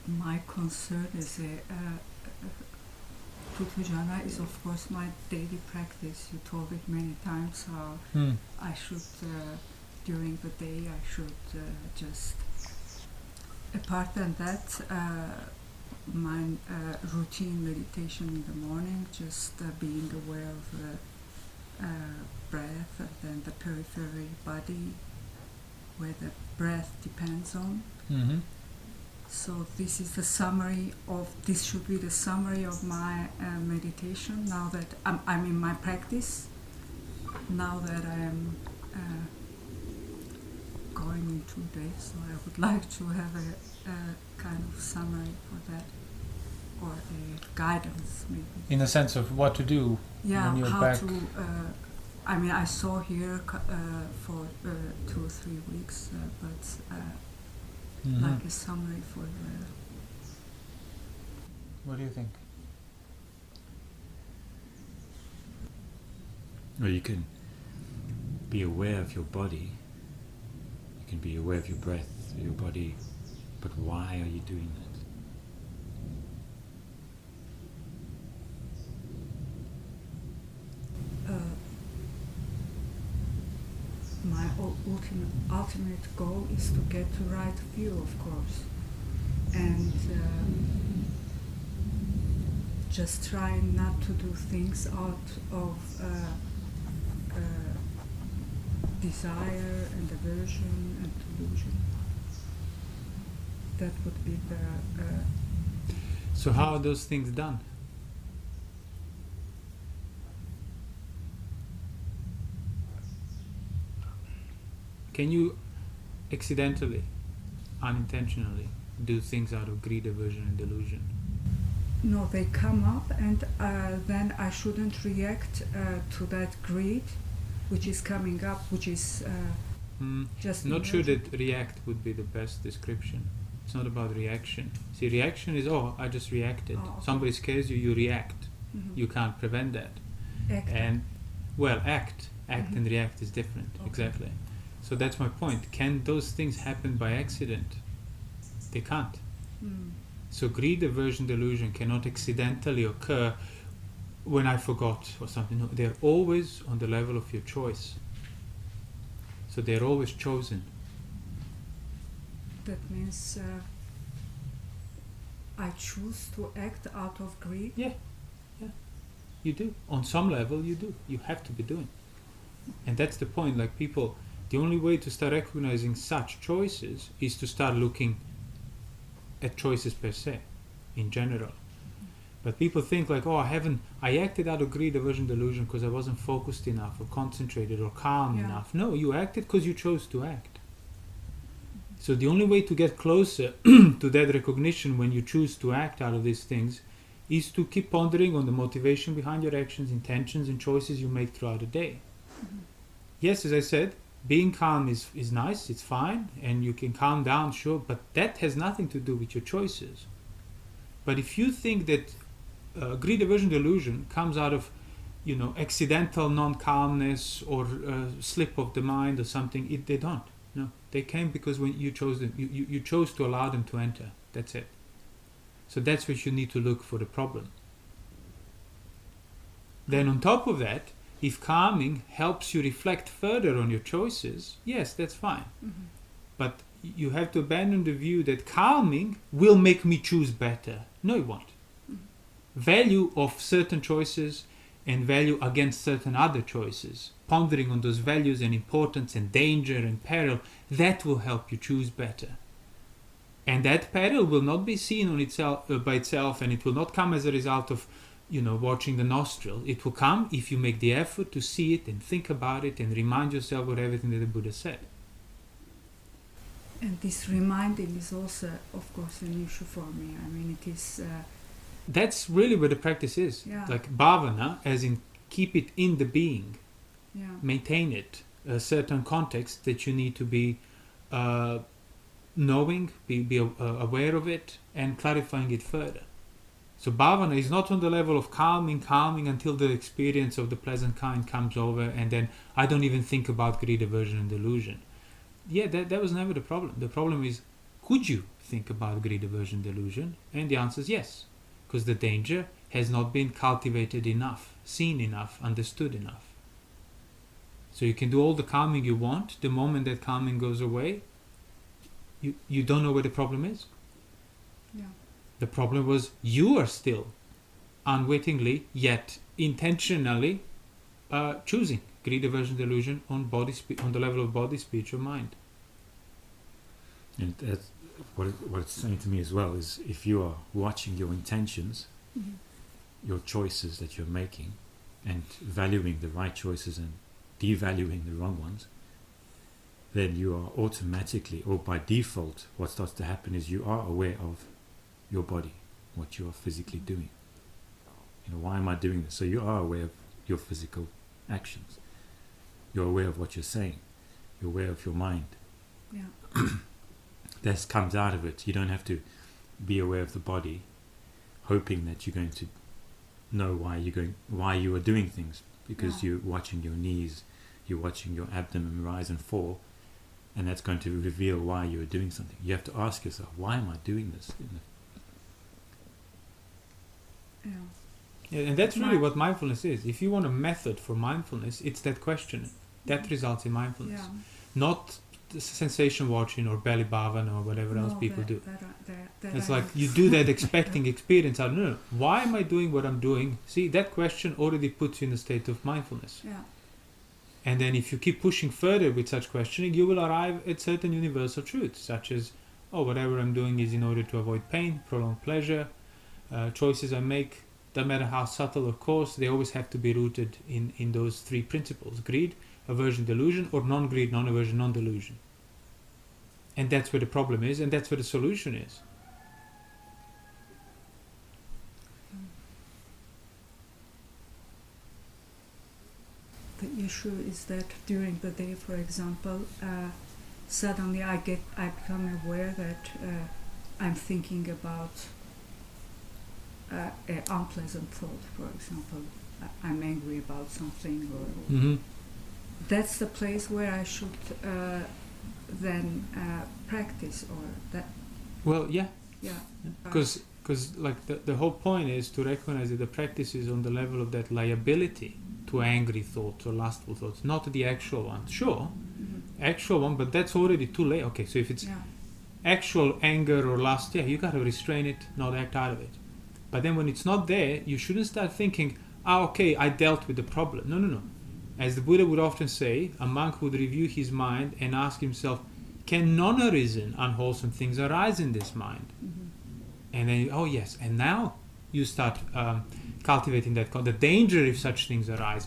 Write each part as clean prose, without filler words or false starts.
My concern is jhana is of course my daily practice. You told it many times how I should, during the day, I should just, apart than that, my routine meditation in the morning, just being aware of the breath and then the periphery body, where the breath depends on. Mm-hmm. So this is the summary of, this should be the summary of my meditation now that I'm in my practice, now that I am going in 2 days. So I would like to have a kind of summary for that, or a guidance maybe. In the sense of what to do when you're how back. to, I mean, I saw here for 2 or 3 weeks, but like a summary for the... What do you think? Well, you can be aware of your body, you can be aware of your breath, your body, but why are you doing that? My ultimate goal is to get the right view, of course, and just trying not to do things out of desire and aversion and delusion. That would be the... So how are those things done? Can you accidentally, unintentionally, do things out of greed, aversion and delusion? No, they come up, and then I shouldn't react to that greed which is coming up, which is just... Not sure that react would be the best description. It's not about reaction. See, reaction is, I just reacted. Oh, okay. Somebody scares you, you react. Mm-hmm. You can't prevent that. Act. And, act Mm-hmm. and react is different, Okay. exactly. So that's my point. Can those things happen by accident? They can't. So greed, aversion, delusion cannot accidentally occur when I forgot or something. No, they're always on the level of your choice. So they're always chosen. That means I choose to act out of greed? Yeah. You do. On some level you do. You have to be doing. And that's the point. Like people, the only way to start recognizing such choices is to start looking at choices per se, in general. But people think like, I acted out of greed, aversion, delusion because I wasn't focused enough or concentrated or calm enough. No, you acted because you chose to act. So the only way to get closer to that recognition when you choose to act out of these things is to keep pondering on the motivation behind your actions, intentions and choices you make throughout the day. Yes, as I said, being calm is nice, it's fine, and you can calm down, sure, but that has nothing to do with your choices. But if you think that greed, aversion, delusion comes out of, accidental non-calmness or slip of the mind or something, they don't. No, they came because when you chose them, you chose to allow them to enter. That's it. So that's where you need to look for the problem. Then on top of that, if calming helps you reflect further on your choices, yes, that's fine. Mm-hmm. But you have to abandon the view that calming will make me choose better. No, it won't. Mm-hmm. Value of certain choices and value against certain other choices, pondering on those values and importance and danger and peril, that will help you choose better. And that peril will not be seen on itself by itself, and it will not come as a result of watching the nostril. It will come if you make the effort to see it and think about it and remind yourself of everything that the Buddha said. And this reminding is also, of course, an issue for me. I mean, it is... That's really where the practice is. Yeah. Like bhavana, as in keep it in the being, maintain it, a certain context that you need to be knowing, be aware of it, and clarifying it further. So bhavana is not on the level of calming until the experience of the pleasant kind comes over, and then I don't even think about greed, aversion and delusion. Yeah, that was never the problem. The problem is could you think about greed, aversion, delusion? And the answer is yes, because the danger has not been cultivated enough, seen enough, understood enough. So you can do all the calming you want. The moment that calming goes away, you don't know where the problem is. Yeah. The problem was you are still unwittingly, yet intentionally choosing greed, aversion, delusion on on the level of body, speech, or mind. And that's what it's saying to me as well is, if you are watching your intentions, Mm-hmm. your choices that you're making, and valuing the right choices and devaluing the wrong ones, then you are automatically, or by default, what starts to happen is you are aware of your body, what you are physically doing. Why am I doing this? So you are aware of your physical actions. You're aware of what you're saying. You're aware of your mind. Yeah. That comes out of it. You don't have to be aware of the body, hoping that you're going to know why you are doing things, because you're watching your knees, you're watching your abdomen rise and fall, and that's going to reveal why you're doing something. You have to ask yourself, why am I doing this? Yeah. And that's really what mindfulness is. If you want a method for mindfulness, it's that question. That results in mindfulness. Yeah. Not sensation watching or belly bhavana or whatever else people do. It's like you do that expecting experience. No. Why am I doing what I'm doing? See, that question already puts you in a state of mindfulness. Yeah. And then if you keep pushing further with such questioning, you will arrive at certain universal truths, such as, whatever I'm doing is in order to avoid pain, prolong pleasure, choices I make, no matter how subtle or coarse, they always have to be rooted in those three principles: greed, aversion, delusion, or non-greed, non-aversion, non-delusion. And that's where the problem is, and that's where the solution is. The issue is that during the day, for example, suddenly I become aware that I'm thinking about an unpleasant thought. For example, I'm angry about something, or that's the place where I should then practice, or that. Well, yeah. Yeah. Because like the whole point is to recognize that the practice is on the level of that liability to angry thoughts or lustful thoughts, not the actual one. Sure, actual one, but that's already too late. Okay, so if it's actual anger or lust, you got to restrain it, not act out of it. But then when it's not there, you shouldn't start thinking, okay, I dealt with the problem. No. As the Buddha would often say, a monk would review his mind and ask himself, can non-arisen, unwholesome things arise in this mind? And then, yes, and now you start cultivating that. The danger if such things arise.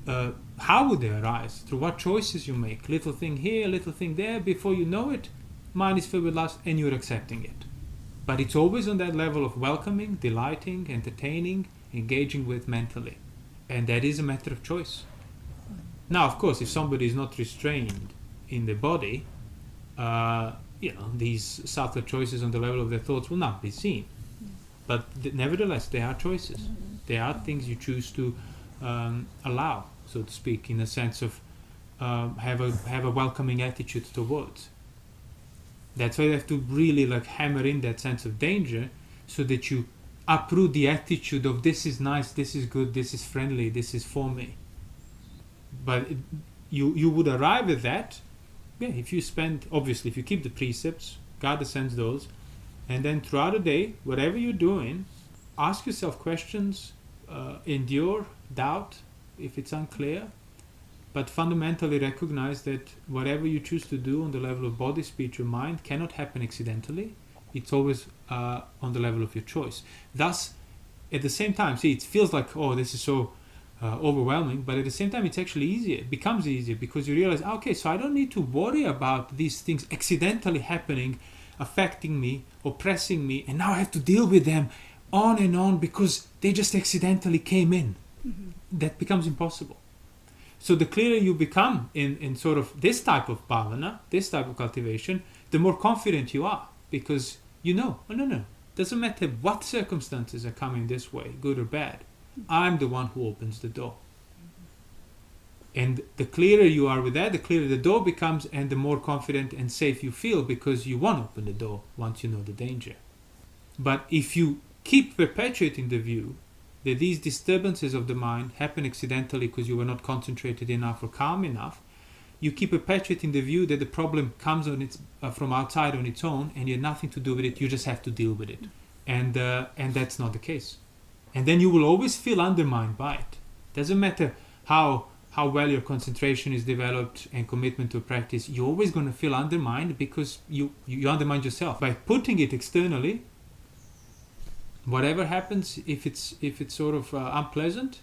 How would they arise? Through what choices you make? Little thing here, little thing there. Before you know it, mind is filled with lust and you're accepting it. But it's always on that level of welcoming, delighting, entertaining, engaging with mentally. And that is a matter of choice. Now, of course, if somebody is not restrained in the body, these subtle choices on the level of their thoughts will not be seen. But nevertheless, they are choices. They are things you choose to allow, so to speak, in a sense of have a welcoming attitude towards. That's why you have to really hammer in that sense of danger, so that you uproot the attitude of this is nice, this is good, this is friendly, this is for me. But you would arrive at that, if you keep the precepts, God ascends those, and then throughout the day, whatever you're doing, ask yourself questions, endure, doubt if it's unclear, but fundamentally recognize that whatever you choose to do on the level of body, speech, or mind cannot happen accidentally. It's always on the level of your choice. Thus, at the same time, it feels like, this is so overwhelming, but at the same time, it's actually easier. It becomes easier because you realize, so I don't need to worry about these things accidentally happening, affecting me, oppressing me, and now I have to deal with them on and on because they just accidentally came in. That becomes impossible. So the clearer you become in sort of this type of bhavana, this type of cultivation, the more confident you are, because no, doesn't matter what circumstances are coming this way, good or bad, I'm the one who opens the door. And the clearer you are with that, the clearer the door becomes, and the more confident and safe you feel, because you won't open the door once you know the danger. But if you keep perpetuating the view that these disturbances of the mind happen accidentally because you were not concentrated enough or calm enough, you keep perpetuating the view that the problem comes on its from outside on its own, and you have nothing to do with it. You just have to deal with it, and that's not the case. And then you will always feel undermined by it. Doesn't matter how well your concentration is developed and commitment to practice. You're always going to feel undermined because you undermine yourself by putting it externally. Whatever happens, if it's sort of unpleasant,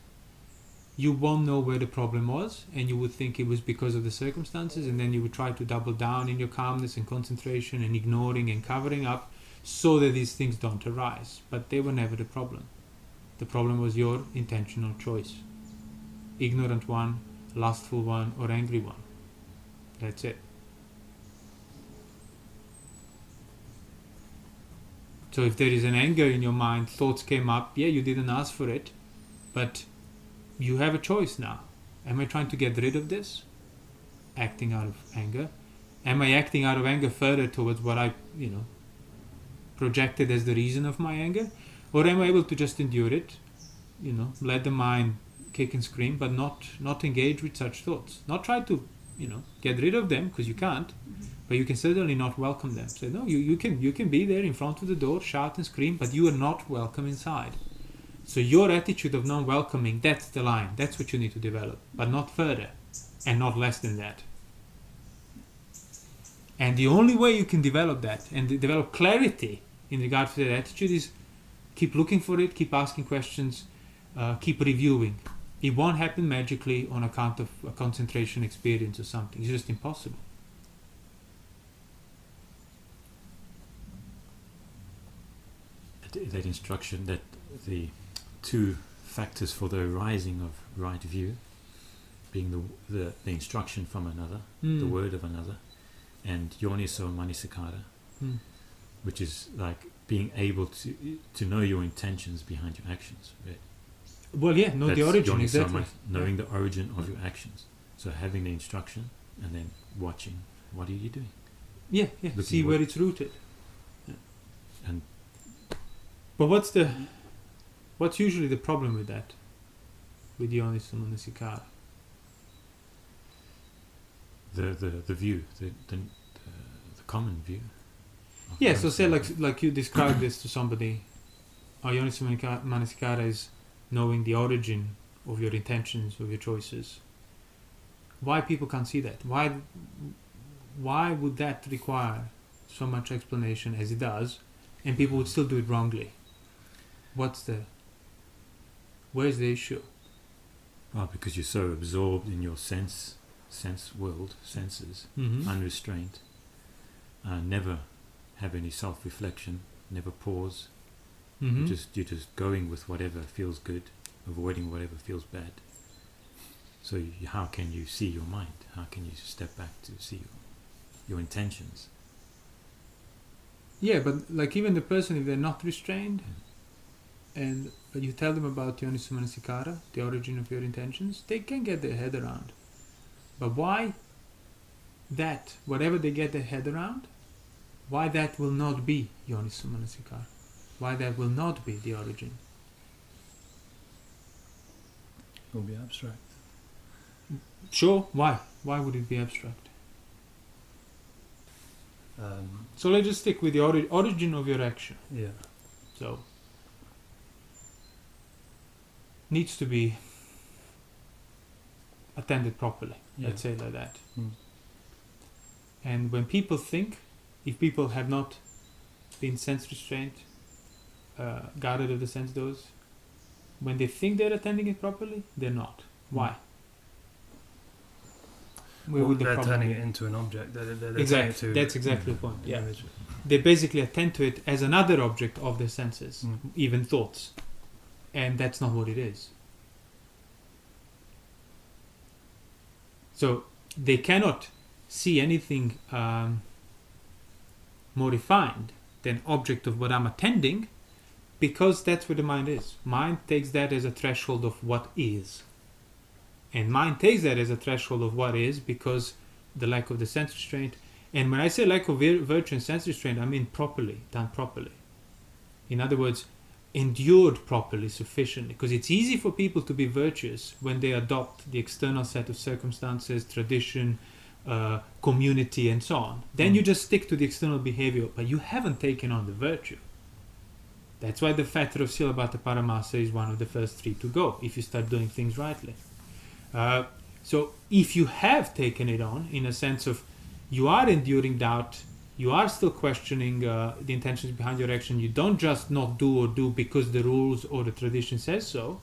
you won't know where the problem was, and you would think it was because of the circumstances, and then you would try to double down in your calmness and concentration and ignoring and covering up so that these things don't arise. But they were never the problem. The problem was your intentional choice. Ignorant one, lustful one, or angry one. That's it. So if there is an anger in your mind, thoughts came up, yeah, you didn't ask for it, but you have a choice now. Am I trying to get rid of this? Acting out of anger. Am I acting out of anger further towards what I, projected as the reason of my anger? Or am I able to just endure it, let the mind kick and scream, but not engage with such thoughts? Not try to, get rid of them, because you can't, but you can certainly not welcome them. Say, no, you can be there in front of the door, shout and scream, but you are not welcome inside. So your attitude of non-welcoming, that's the line. That's what you need to develop, but not further, and not less than that. And the only way you can develop that and develop clarity in regard to that attitude is keep looking for it, keep asking questions, keep reviewing. It won't happen magically on account of a concentration experience or something. It's just impossible. That instruction, that the two factors for the arising of right view, being the instruction from another, the word of another, and Yoniso and manasikara, which is like being able to know your intentions behind your actions. Right? Well, yeah, know the origin, exactly. Knowing the origin of your actions. So having the instruction and then watching, what are you doing? Yeah. See where it's rooted. Yeah. And but what's usually the problem with that? With Yoniso and manasikara? The view, the common view. Yeah, so say like you describe this to somebody, Yoniso and manasikara is knowing the origin of your intentions, of your choices. Why people can't see that? Why would that require so much explanation as it does, and people would still do it wrongly? Where's the issue? Well, because you're so absorbed in your sense world, senses, unrestrained, never have any self-reflection, never pause. You're just going with whatever feels good, avoiding whatever feels bad. So how can you see your mind? How can you step back to see your intentions? Yeah, but like even the person, if they're not restrained, but you tell them about Yoniso manasikara, the origin of your intentions, they can get their head around. But why that, whatever they get their head around, why that will not be Yoniso manasikara? Why that will not be the origin? It will be abstract. Sure, why? Why would it be abstract? So let's just stick with the origin of your action. Yeah. So, needs to be attended properly, let's say like that. And when people think, if people have not been sense restrained, guarded of the sense doors, when they think they're attending it properly, they're not. Why? They're turning it into an object. They're exactly. That's exactly the point. Yeah. Image. They basically attend to it as another object of their senses, even thoughts. And that's not what it is. So they cannot see anything more refined than object of what I'm attending, because that's where the mind is. Mind takes that as a threshold of what is. And mind takes that as a threshold of what is, because the lack of the sense restraint. And when I say lack of virtue and sense restraint, I mean properly, done properly. In other words, endured properly, sufficiently. Because it's easy for people to be virtuous when they adopt the external set of circumstances, tradition, community, and so on. Then you just stick to the external behavior, but you haven't taken on the virtue. That's why the Fetter of Silabhata Paramasa is one of the first three to go, if you start doing things rightly. So if you have taken it on, in a sense of you are enduring doubt, you are still questioning the intentions behind your action, you don't just not do or do because the rules or the tradition says so.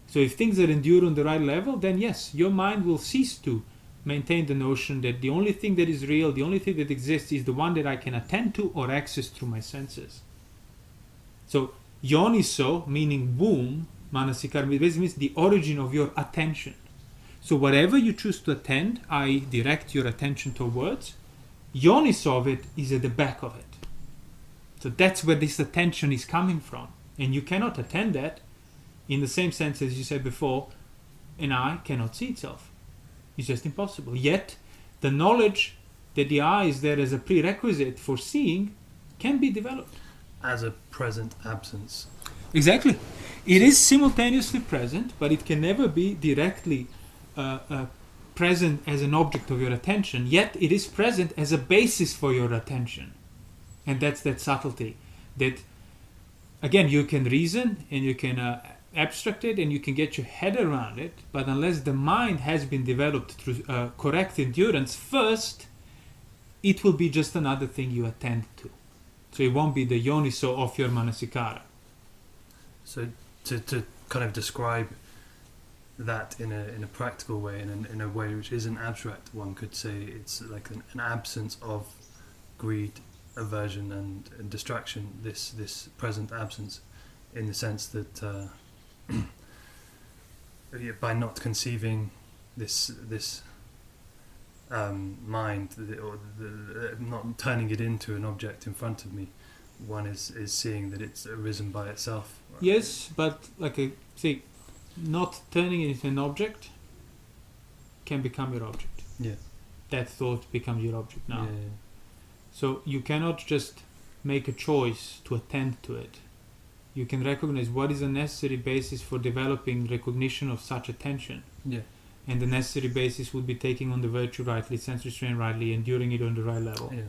So if things are endured on the right level, then yes, your mind will cease to maintain the notion that the only thing that is real, the only thing that exists is the one that I can attend to or access through my senses. So Yoniso, meaning womb, manasikara, basically means the origin of your attention. So whatever you choose to attend, I direct your attention towards, Yoniso of it is at the back of it. So that's where this attention is coming from. And you cannot attend that in the same sense as you said before, an eye cannot see itself. It's just impossible. Yet, the knowledge that the eye is there as a prerequisite for seeing can be developed. As a present absence. Exactly. It is simultaneously present, but it can never be directly present as an object of your attention, yet it is present as a basis for your attention. And that's that subtlety. That, again, you can reason and you can abstract it and you can get your head around it, but unless the mind has been developed through correct endurance first, it will be just another thing you attend to. So it won't be the Yoniso of your manasikara. So to kind of describe that in a practical way, and in a way which isn't abstract, one could say it's like an absence of greed, aversion, and distraction. This present absence, in the sense that by not conceiving this mind, or not turning it into an object in front of me, one is seeing that it's arisen by itself. Right? Yes, but see, not turning it into an object can become your object. Yeah. That thought becomes your object now. Yeah. So you cannot just make a choice to attend to it. You can recognize what is a necessary basis for developing recognition of such attention. Yeah. And the necessary basis would be taking on the virtue rightly, sense restraint rightly, enduring it on the right level. Yeah.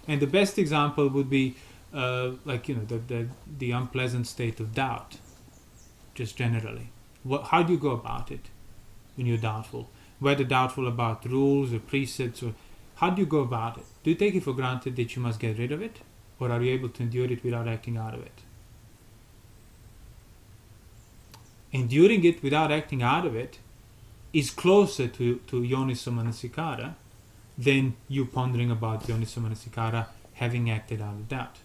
And the best example would be the unpleasant state of doubt, just generally. How do you go about it when you're doubtful? Whether doubtful about rules or precepts, or how do you go about it? Do you take it for granted that you must get rid of it? Or are you able to endure it without acting out of it? Enduring it without acting out of it is closer to Yoniso manasikara than you pondering about Yoniso manasikara having acted out of doubt.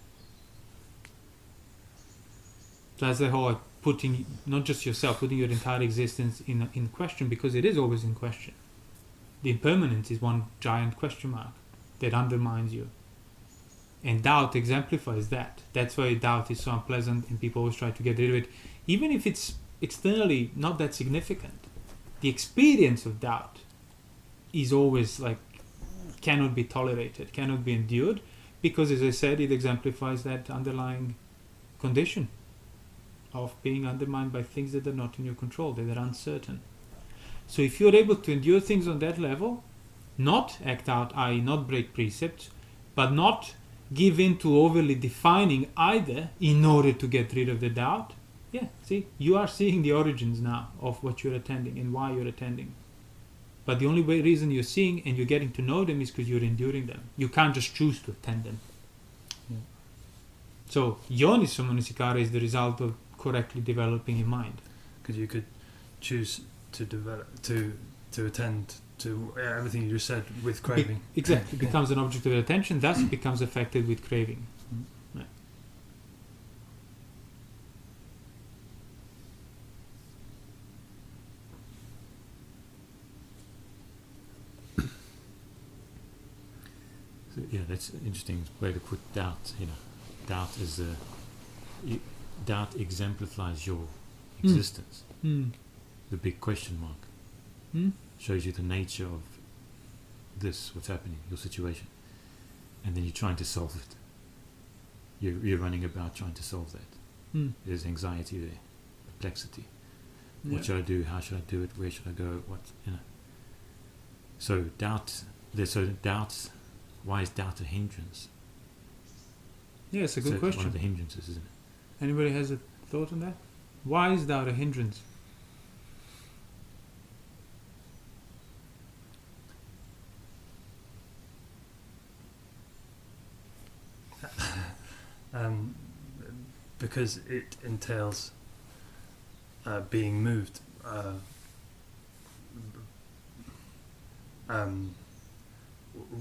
So that's the whole putting, not just yourself, putting your entire existence in question, because it is always in question. The impermanence is one giant question mark that undermines you. And doubt exemplifies that. That's why doubt is so unpleasant and people always try to get rid of it. Even if it's externally not that significant, the experience of doubt is always cannot be tolerated, cannot be endured, because, as I said, it exemplifies that underlying condition of being undermined by things that are not in your control, that are uncertain. So if you're able to endure things on that level, not act out, i.e. not break precepts, but not give in to overly defining either in order to get rid of the doubt, you are seeing the origins now of what you're attending and why you're attending. But the only reason you're seeing and you're getting to know them is because you're enduring them. You can't just choose to attend them. Yeah. So Yoniso manasikara is the result of correctly developing your mind. Because you could choose to develop to attend to everything you just said with craving. Exactly. It becomes an object of attention, thus it becomes affected with craving. Right. So, yeah, that's an interesting way to put doubt. Doubt is doubt exemplifies your existence. The big question mark. shows you the nature of this, what's happening, your situation, and then you're trying to solve it. You're running about trying to solve that. There's anxiety there, perplexity. What should I do? How should I do it? Where should I go? What, you know? So doubt. Doubt. Why is doubt a hindrance? Yeah, it's a good question. One of the hindrances, isn't it? Anybody has a thought on that? Why is doubt a hindrance? Because it entails being moved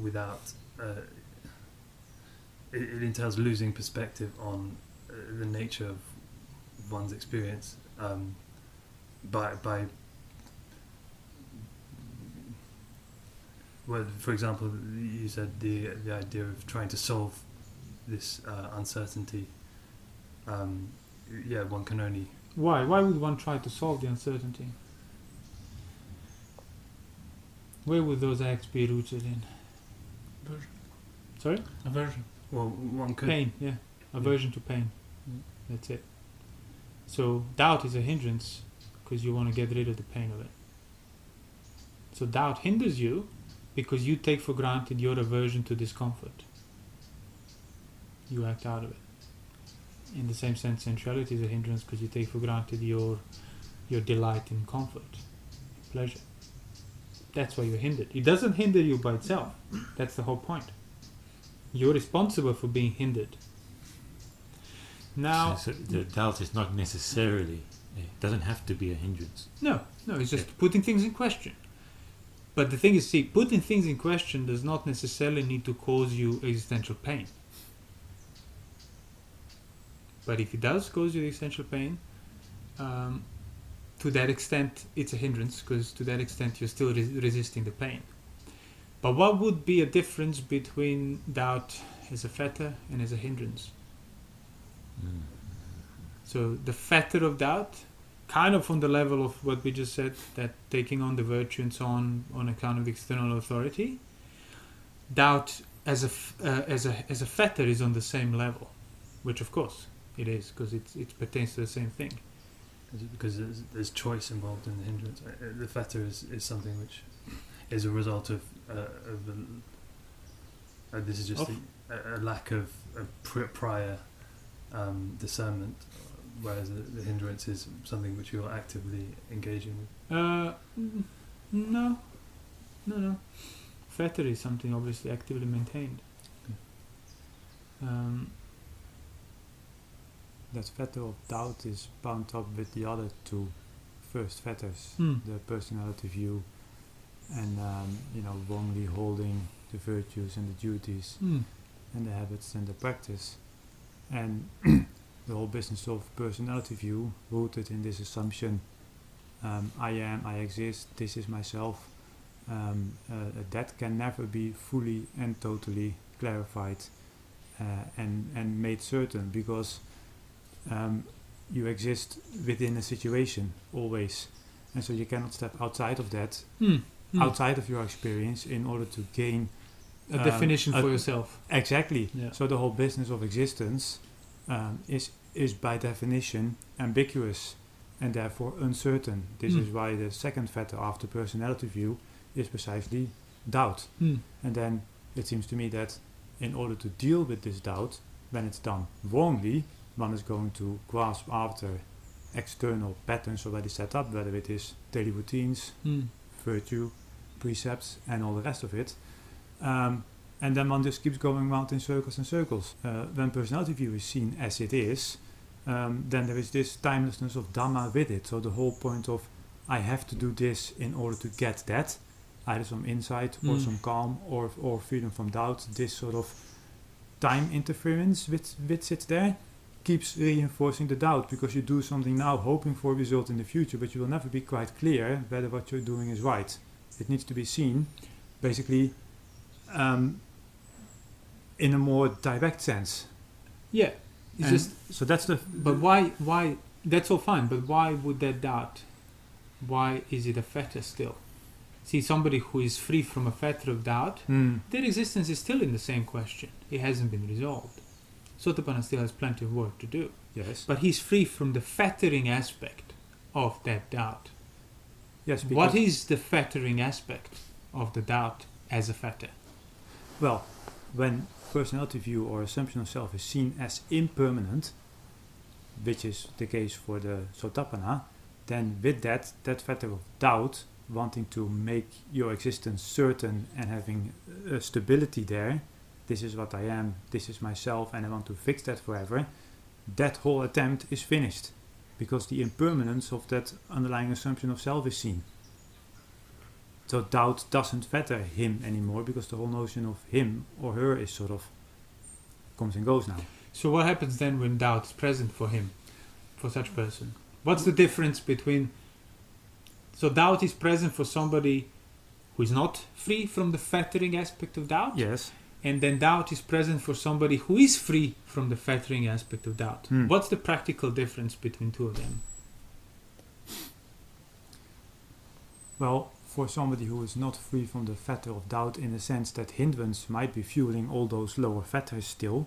without it entails losing perspective on the nature of one's experience by well, for example, you said the idea of trying to solve this uncertainty. One can only. Why would one try to solve the uncertainty? Where would those acts be rooted in? Aversion. Sorry? Aversion. Well, one could. Pain, yeah. Aversion to pain. That's it. So doubt is a hindrance because you want to get rid of the pain of it. So doubt hinders you because you take for granted your aversion to discomfort. You act out of it. In the same sense, sensuality is a hindrance because you take for granted your delight in comfort, pleasure. That's why you're hindered. It doesn't hinder you by itself. That's the whole point. You're responsible for being hindered. Now, so the doubt is not necessarily. It doesn't have to be a hindrance. No, it's just putting things in question. But the thing is, see, putting things in question does not necessarily need to cause you existential pain. But if it does cause you existential pain, to that extent it's a hindrance, because to that extent you're still resisting the pain. But what would be a difference between doubt as a fetter and as a hindrance? So the fetter of doubt, kind of on the level of what we just said, that taking on the virtue and so on account of the external authority, doubt as a fetter is on the same level, which of course it is, because it pertains to the same thing. Is it because there's choice involved in the hindrance? The fetter is something which is a result of this is just a lack of prior discernment, whereas the hindrance is something which you're actively engaging with. No. Fetter is something obviously actively maintained. That fetter of doubt is bound up with the other two first fetters, the personality view and wrongly holding the virtues and the duties and the habits and the practice, and the whole business of personality view rooted in this assumption, I am, I exist, this is myself, that can never be fully and totally clarified and made certain, because you exist within a situation always, and so you cannot step outside of that, outside of your experience, in order to gain a definition for yourself. Exactly. Yeah. So the whole business of existence is by definition ambiguous and therefore uncertain. This is why the second fetter after personality view is precisely doubt. And then it seems to me that in order to deal with this doubt, when it's done wrongly, one is going to grasp after external patterns already set up, whether it is daily routines, virtue, precepts, and all the rest of it. And then one just keeps going round in circles and circles. When personality view is seen as it is, then there is this timelessness of Dhamma with it. So the whole point of I have to do this in order to get that, either some insight or some calm or freedom from doubt, this sort of time interference which sits there, keeps reinforcing the doubt, because you do something now hoping for a result in the future, but you will never be quite clear whether what you're doing is right. It needs to be seen basically in a more direct sense. Yeah, it's just so that's the. But why? That's all fine. But why would that doubt? Why is it a fetter still? see somebody who is free from a fetter of doubt, their existence is still in the same question. It hasn't been resolved. Sotapanna still has plenty of work to do. Yes. But he's free from the fettering aspect of that doubt. Yes. What is the fettering aspect of the doubt as a fetter? Well, when personality view or assumption of self is seen as impermanent, which is the case for the Sotapanna, then with that fetter of doubt, wanting to make your existence certain and having a stability there, this is what I am, this is myself, and I want to fix that forever, that whole attempt is finished. Because the impermanence of that underlying assumption of self is seen. So doubt doesn't fetter him anymore, because the whole notion of him or her is sort of comes and goes now. So what happens then when doubt is present for him, for such person? What's the difference between... So doubt is present for somebody who is not free from the fettering aspect of doubt? Yes. And then doubt is present for somebody who is free from the fettering aspect of doubt. What's the practical difference between two of them? Well, for somebody who is not free from the fetter of doubt, in the sense that hindrance might be fueling all those lower fetters still,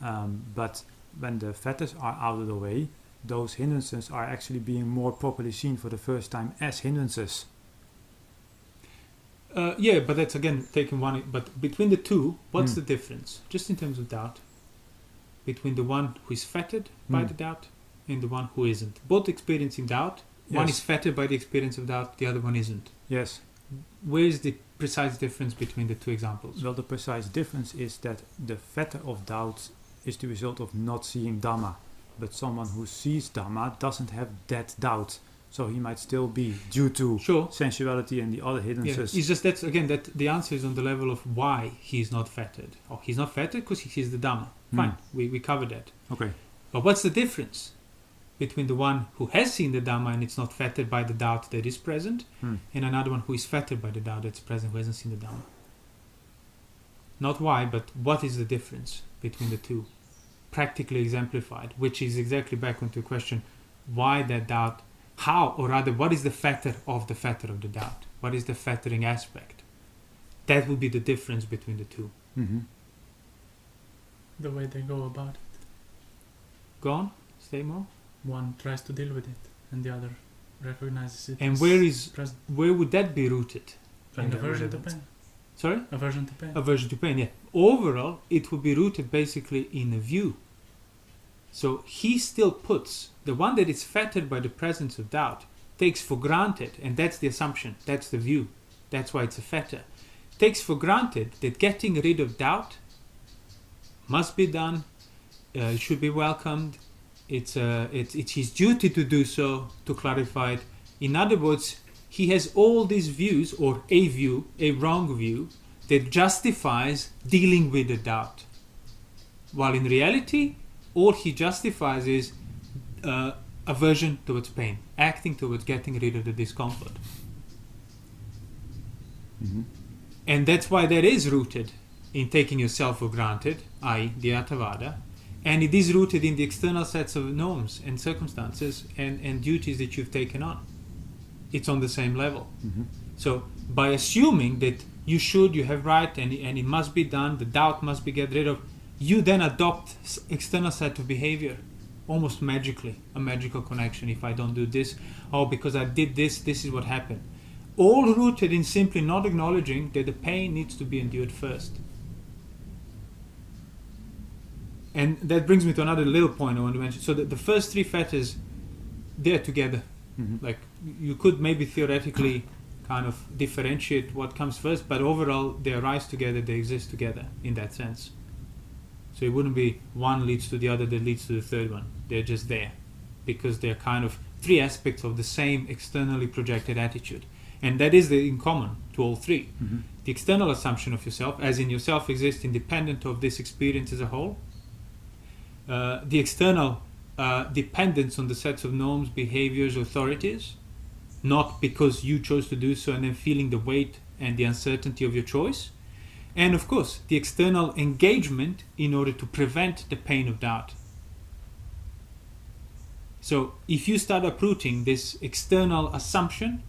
but when the fetters are out of the way, those hindrances are actually being more properly seen for the first time as hindrances. Yeah, but that's again taking one. But between the two, what's the difference? Just in terms of doubt, between the one who is fettered by the doubt and the one who isn't. Both experiencing doubt. Yes. One is fettered by the experience of doubt. The other one isn't. Yes. Where is the precise difference between the two examples? Well, the precise difference is that the fetter of doubt is the result of not seeing Dhamma, but someone who sees Dhamma doesn't have that doubt. So he might still be, due to sensuality and the other hindrances. Yeah. It's just that the answer is on the level of why he's not fettered. Oh, he's not fettered because he sees the Dhamma. Fine, we covered that. Okay. But what's the difference between the one who has seen the Dhamma and it's not fettered by the doubt that is present, and another one who is fettered by the doubt that's present who hasn't seen the Dhamma? Not why, but what is the difference between the two? Practically exemplified, which is exactly back onto the question, why that doubt. How, or rather, what is the fetter of the doubt? What is the fettering aspect? That would be the difference between the two. The way they go about it. Go on, stay more. One tries to deal with it, and the other recognizes it. And as present. where would that be rooted? In aversion to pain. Sorry? Aversion to pain. Aversion to pain, yeah. Overall, it would be rooted basically in a view. So he still puts, the one that is fettered by the presence of doubt, takes for granted, and that's the assumption, that's the view, that's why it's a fetter, takes for granted that getting rid of doubt must be done, it should be welcomed, it's his duty to do so, to clarify it. In other words, he has all these views, or a view, a wrong view, that justifies dealing with the doubt. While in reality, all he justifies is aversion towards pain, acting towards getting rid of the discomfort. And that's why that is rooted in taking yourself for granted, i.e. the Attavada, and it is rooted in the external sets of norms and circumstances and duties that you've taken on. It's on the same level. So by assuming that you have right and it must be done, the doubt must be get rid of, you then adopt external set of behavior, almost magically, a magical connection. If I don't do this, because I did this is what happened. All rooted in simply not acknowledging that the pain needs to be endured first. And that brings me to another little point I want to mention. So the first three fetters, they're together. Like, you could maybe theoretically kind of differentiate what comes first, but overall they arise together, they exist together in that sense. So it wouldn't be one leads to the other that leads to the third one. They're just there because they're kind of three aspects of the same externally projected attitude. And that is in common to all three. The external assumption of yourself, as in yourself exists independent of this experience as a whole. The external dependence on the sets of norms, behaviors, authorities, not because you chose to do so and then feeling the weight and the uncertainty of your choice. And of course, the external engagement in order to prevent the pain of doubt. So if you start uprooting this external assumption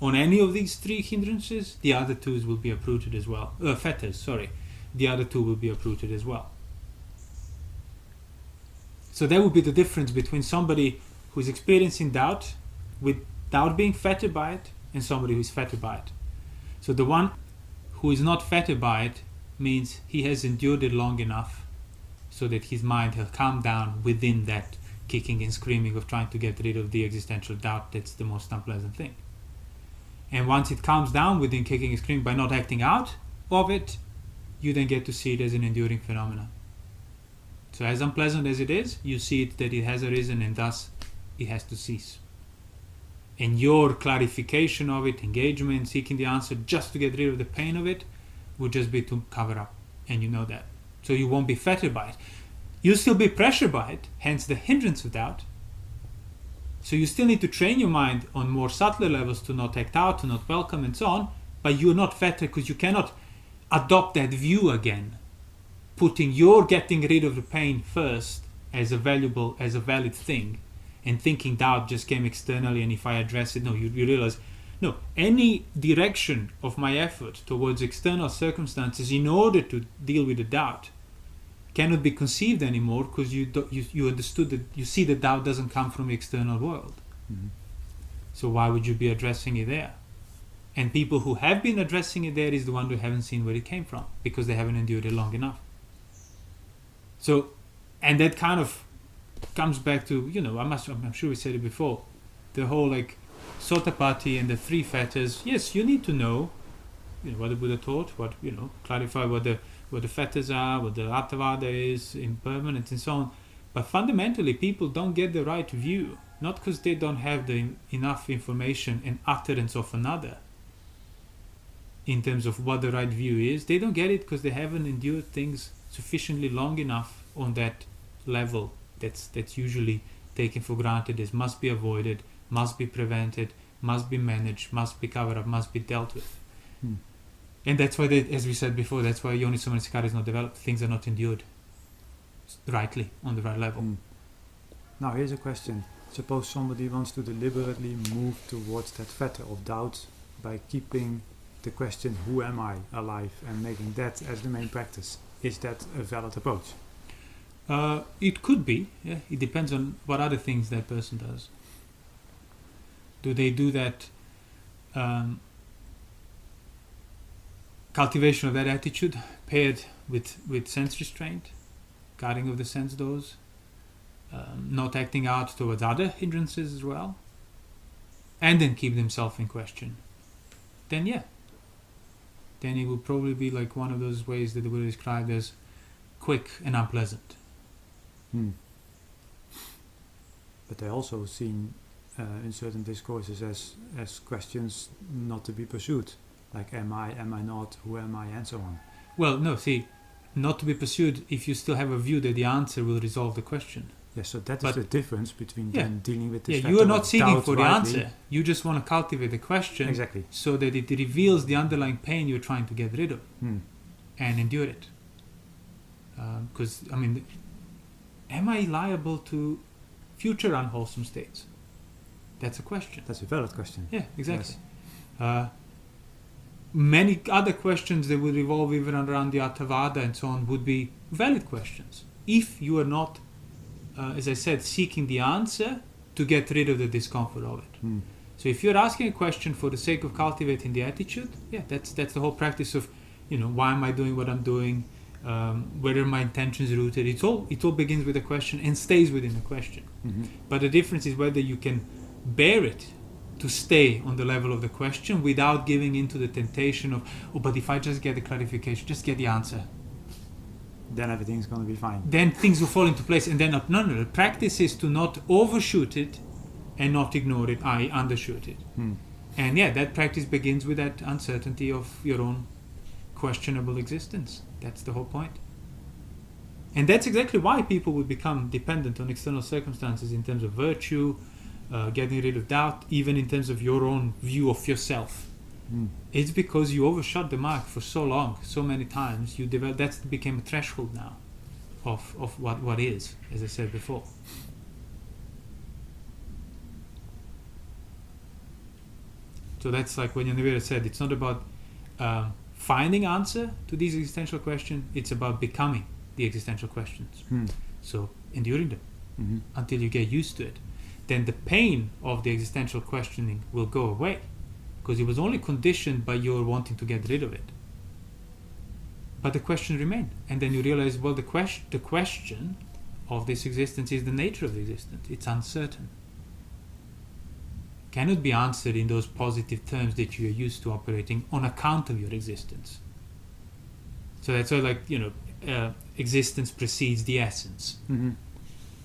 on any of these three hindrances, the other two will be uprooted as well. Fetters, sorry. The other two will be uprooted as well. So that would be the difference between somebody who's experiencing doubt without being fettered by it and somebody who's fettered by it. So the one who is not fettered by it means he has endured it long enough so that his mind has calmed down within that kicking and screaming of trying to get rid of the existential doubt that's the most unpleasant thing. And once it calms down within kicking and screaming by not acting out of it, you then get to see it as an enduring phenomenon. So as unpleasant as it is, you see it that it has arisen and thus it has to cease. And your clarification of it, engagement, seeking the answer just to get rid of the pain of it, would just be to cover up. And you know that. So you won't be fettered by it. You'll still be pressured by it, hence the hindrance of doubt. So you still need to train your mind on more subtler levels to not act out, to not welcome and so on, but you're not fettered because you cannot adopt that view again, putting your getting rid of the pain first as a valid thing, and thinking doubt just came externally and if I address it, no, you realize, no, any direction of my effort towards external circumstances in order to deal with the doubt cannot be conceived anymore because you understood that you see that doubt doesn't come from the external world. Mm-hmm. So why would you be addressing it there? And people who have been addressing it there is the one who haven't seen where it came from because they haven't endured it long enough. So, and that kind of comes back to, I'm sure we said it before, the whole like Sotapatti and the three fetters. Yes, you need to know, what the Buddha taught, clarify what the fetters are, what the Attavada is, impermanence and so on. But fundamentally, people don't get the right view, not because they don't have enough information and utterance of another in terms of what the right view is. They don't get it because they haven't endured things sufficiently long enough on that level that's usually taken for granted as must be avoided, must be prevented, must be managed, must be covered up, must be dealt with. And that's why, as we said before, that's why Yoniso manasikara is not developed. Things are not endured rightly on the right level. Now here's a question. Suppose somebody wants to deliberately move towards that fetter of doubt by keeping the question, who am I, alive, and making that as the main practice. Is that a valid approach? It could be. Yeah. It depends on what other things that person does. Do they do that cultivation of that attitude paired with sense restraint, guarding of the sense doors, not acting out towards other hindrances as well, and then keep themselves in question? Then then it will probably be like one of those ways that the Buddha described as quick and unpleasant. But they're also seen in certain discourses as questions not to be pursued, like am I not, who am I, and so on. Well, no, see, not to be pursued if you still have a view that the answer will resolve the question. Yes, so that is the difference between them dealing with this. Yeah, you are not seeking for the answer. You just want to cultivate the question, exactly, so that it reveals the underlying pain you're trying to get rid of and endure it. Because am I liable to future unwholesome states? That's a question. That's a valid question. Yeah, exactly. Yes. Many other questions that would revolve even around the Attavada and so on would be valid questions if you are not, as I said, seeking the answer to get rid of the discomfort of it. So if you're asking a question for the sake of cultivating the attitude, that's the whole practice of, why am I doing what I'm doing? Where are my intentions rooted? It all begins with a question and stays within the question. But the difference is whether you can bear it to stay on the level of the question without giving into the temptation of, but if I just get the clarification, just get the answer, then everything's going to be fine. Then things will fall into place. And then no. The practice is to not overshoot it and not ignore it. I undershoot it. And that practice begins with that uncertainty of your own questionable existence. That's the whole point. And that's exactly why people would become dependent on external circumstances in terms of virtue, getting rid of doubt, even in terms of your own view of yourself. It's because you overshot the mark for so long, so many times. That became a threshold now of what is, as I said before. So that's like when Yoni said, it's not about finding answer to these existential questions, it's about becoming the existential questions. So enduring them until you get used to it. Then the pain of the existential questioning will go away, because it was only conditioned by your wanting to get rid of it. But the question remained, and then you realize, well, the question of this existence is the nature of the existence. It's uncertain. Cannot be answered in those positive terms that you are used to operating on account of your existence. So that's why, like, existence precedes the essence.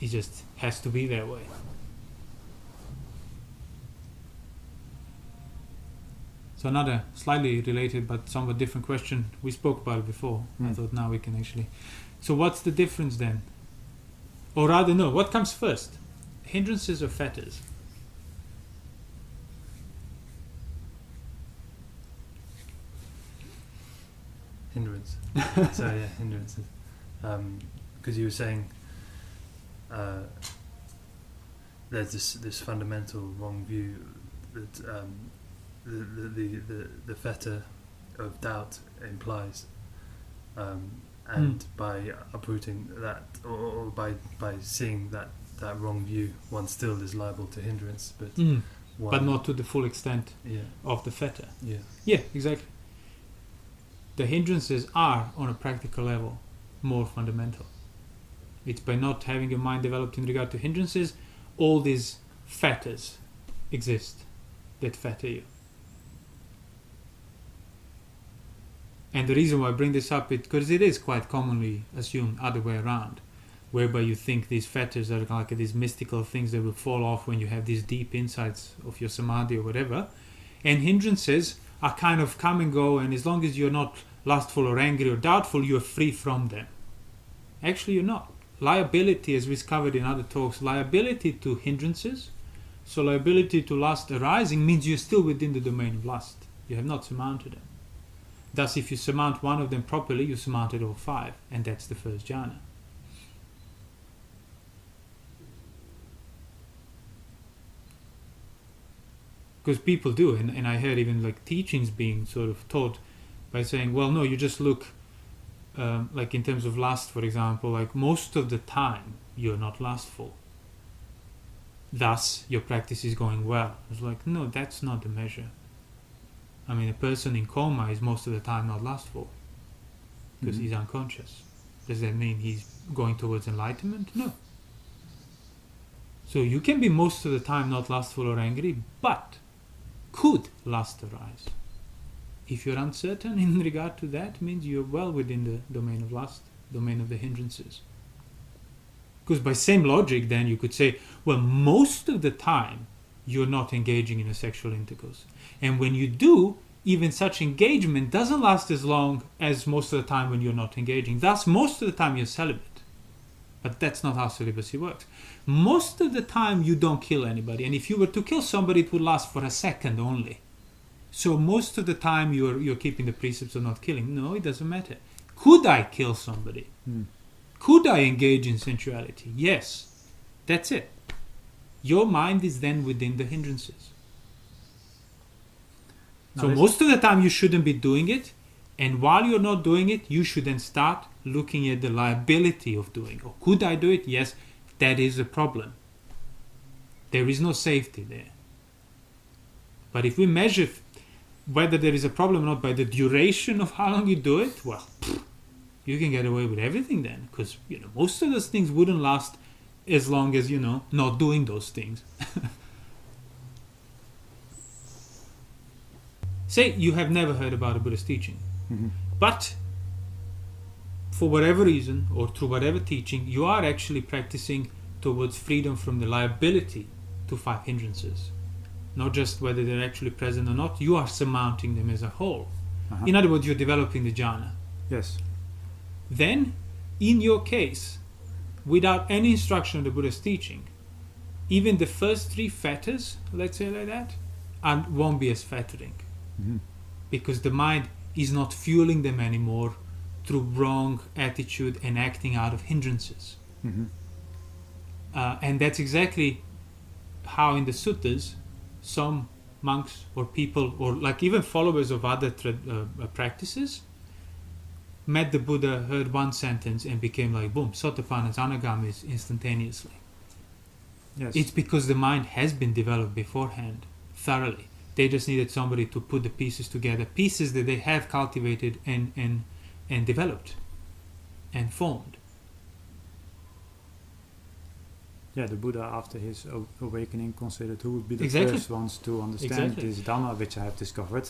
It just has to be that way. So another slightly related but somewhat different question. We spoke about it before. I thought now we can actually... So what's the difference then? Or rather, no, what comes first? Hindrances or fetters? Hindrance. So yeah, hindrances. Because you were saying there's this fundamental wrong view that the fetter of doubt implies, and by uprooting that, or by seeing that wrong view, one still is liable to hindrance, but not to the full extent yeah. of the fetter. Yeah. Yeah, exactly. The hindrances are, on a practical level, more fundamental. It's by not having your mind developed in regard to hindrances, all these fetters exist that fetter you. And the reason why I bring this up is because it is quite commonly assumed other way around, whereby you think these fetters are like these mystical things that will fall off when you have these deep insights of your samadhi or whatever, and hindrances are kind of come and go, and as long as you're not lustful or angry or doubtful, you're free from them. Actually, you're not. Liability, as we covered in other talks, liability to hindrances, so liability to lust arising, means you're still within the domain of lust. You have not surmounted them. Thus, if you surmount one of them properly, you surmounted all five, and that's the first jhana. Because people do, and I heard even like teachings being sort of taught by saying, well, no, you just look, like in terms of lust, for example, like most of the time you're not lustful. Thus, your practice is going well. It's like, no, that's not the measure. I mean, a person in coma is most of the time not lustful because he's unconscious. Does that mean he's going towards enlightenment? No. So you can be most of the time not lustful or angry, but could lust arise? If you're uncertain in regard to that, means you're well within the domain of lust, domain of the hindrances. Because by same logic, then you could say, well, most of the time you're not engaging in a sexual intercourse. And when you do, even such engagement doesn't last as long as most of the time when you're not engaging. Thus, most of the time you're celibate. But that's not how celibacy works. Most of the time you don't kill anybody. And if you were to kill somebody, it would last for a second only. So most of the time you're keeping the precepts of not killing. No, it doesn't matter. Could I kill somebody? Could I engage in sensuality? Yes. That's it. Your mind is then within the hindrances. So most of the time you shouldn't be doing it, and while you're not doing it, you should then start looking at the liability of doing it. Or could I do it? Yes, that is a problem. There is no safety there. But if we measure whether there is a problem or not by the duration of how long you do it, well, you can get away with everything then, because most of those things wouldn't last as long as not doing those things. Say you have never heard about a Buddhist teaching, but for whatever reason or through whatever teaching, you are actually practicing towards freedom from the liability to five hindrances. Not just whether they're actually present or not, you are surmounting them as a whole. In other words, you're developing the jhana. Yes. Then, in your case, without any instruction of the Buddha's teaching, even the first three fetters, let's say like that, won't be as fettering. Because the mind is not fueling them anymore through wrong attitude and acting out of hindrances. And that's exactly how in the suttas some monks or people, or like even followers of other practices, met the Buddha, heard one sentence, and became like boom, Sotapannas, Anagamis instantaneously. Yes. It's because the mind has been developed beforehand thoroughly. They just needed somebody to put the pieces together, pieces that they have cultivated and developed and formed. Yeah, the Buddha, after his awakening, considered who would be the Exactly. first ones to understand Exactly. this Dhamma which I have discovered.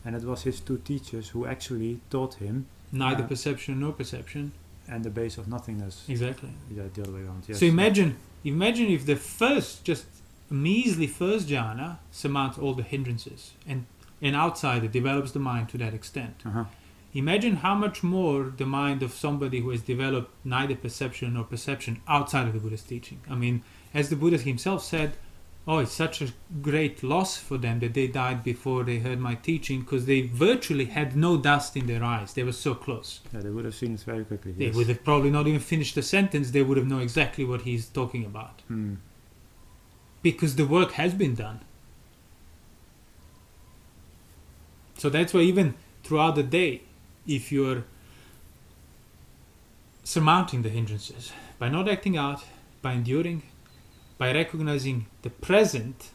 And it was his two teachers who actually taught him, Neither perception nor perception. and the base of nothingness. Exactly. Yeah, the other way around. Yes. So imagine if the first, just measly first jhana surmounts all the hindrances, and outside it develops the mind to that extent. Uh-huh. Imagine how much more the mind of somebody who has developed neither perception nor perception outside of the Buddha's teaching. I mean, as the Buddha himself said, oh, it's such a great loss for them that they died before they heard my teaching, because they virtually had no dust in their eyes. They were so close. Yeah, they would have seen it very quickly. They yes. would have probably not even finished the sentence. They would have known exactly what he's talking about. Hmm. Because the work has been done. So that's why even throughout the day, if you're surmounting the hindrances, by not acting out, by enduring, by recognizing the present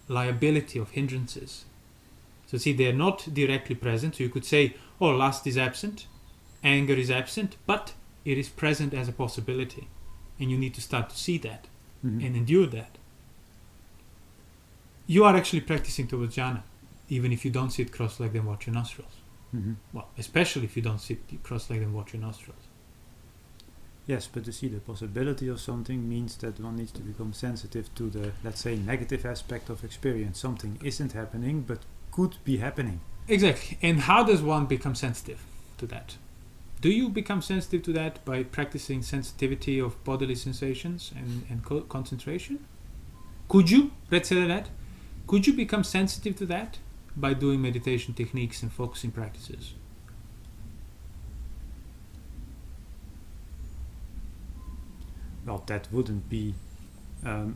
liability of hindrances. So see, they're not directly present. So you could say, oh, lust is absent, anger is absent, but it is present as a possibility. And you need to start to see that Mhm. and endure that. You are actually practicing towards jhana, even if you don't sit cross-legged and watch your nostrils. Mhm. Well, especially if you don't sit cross-legged and watch your nostrils. Yes, but to see the possibility of something means that one needs to become sensitive to the, let's say, negative aspect of experience. Something isn't happening, but could be happening. Exactly. And how does one become sensitive to that? Do you become sensitive to that by practicing sensitivity of bodily sensations and concentration? Could you, let's say that, could you become sensitive to that by doing meditation techniques and focusing practices? Well, that wouldn't be the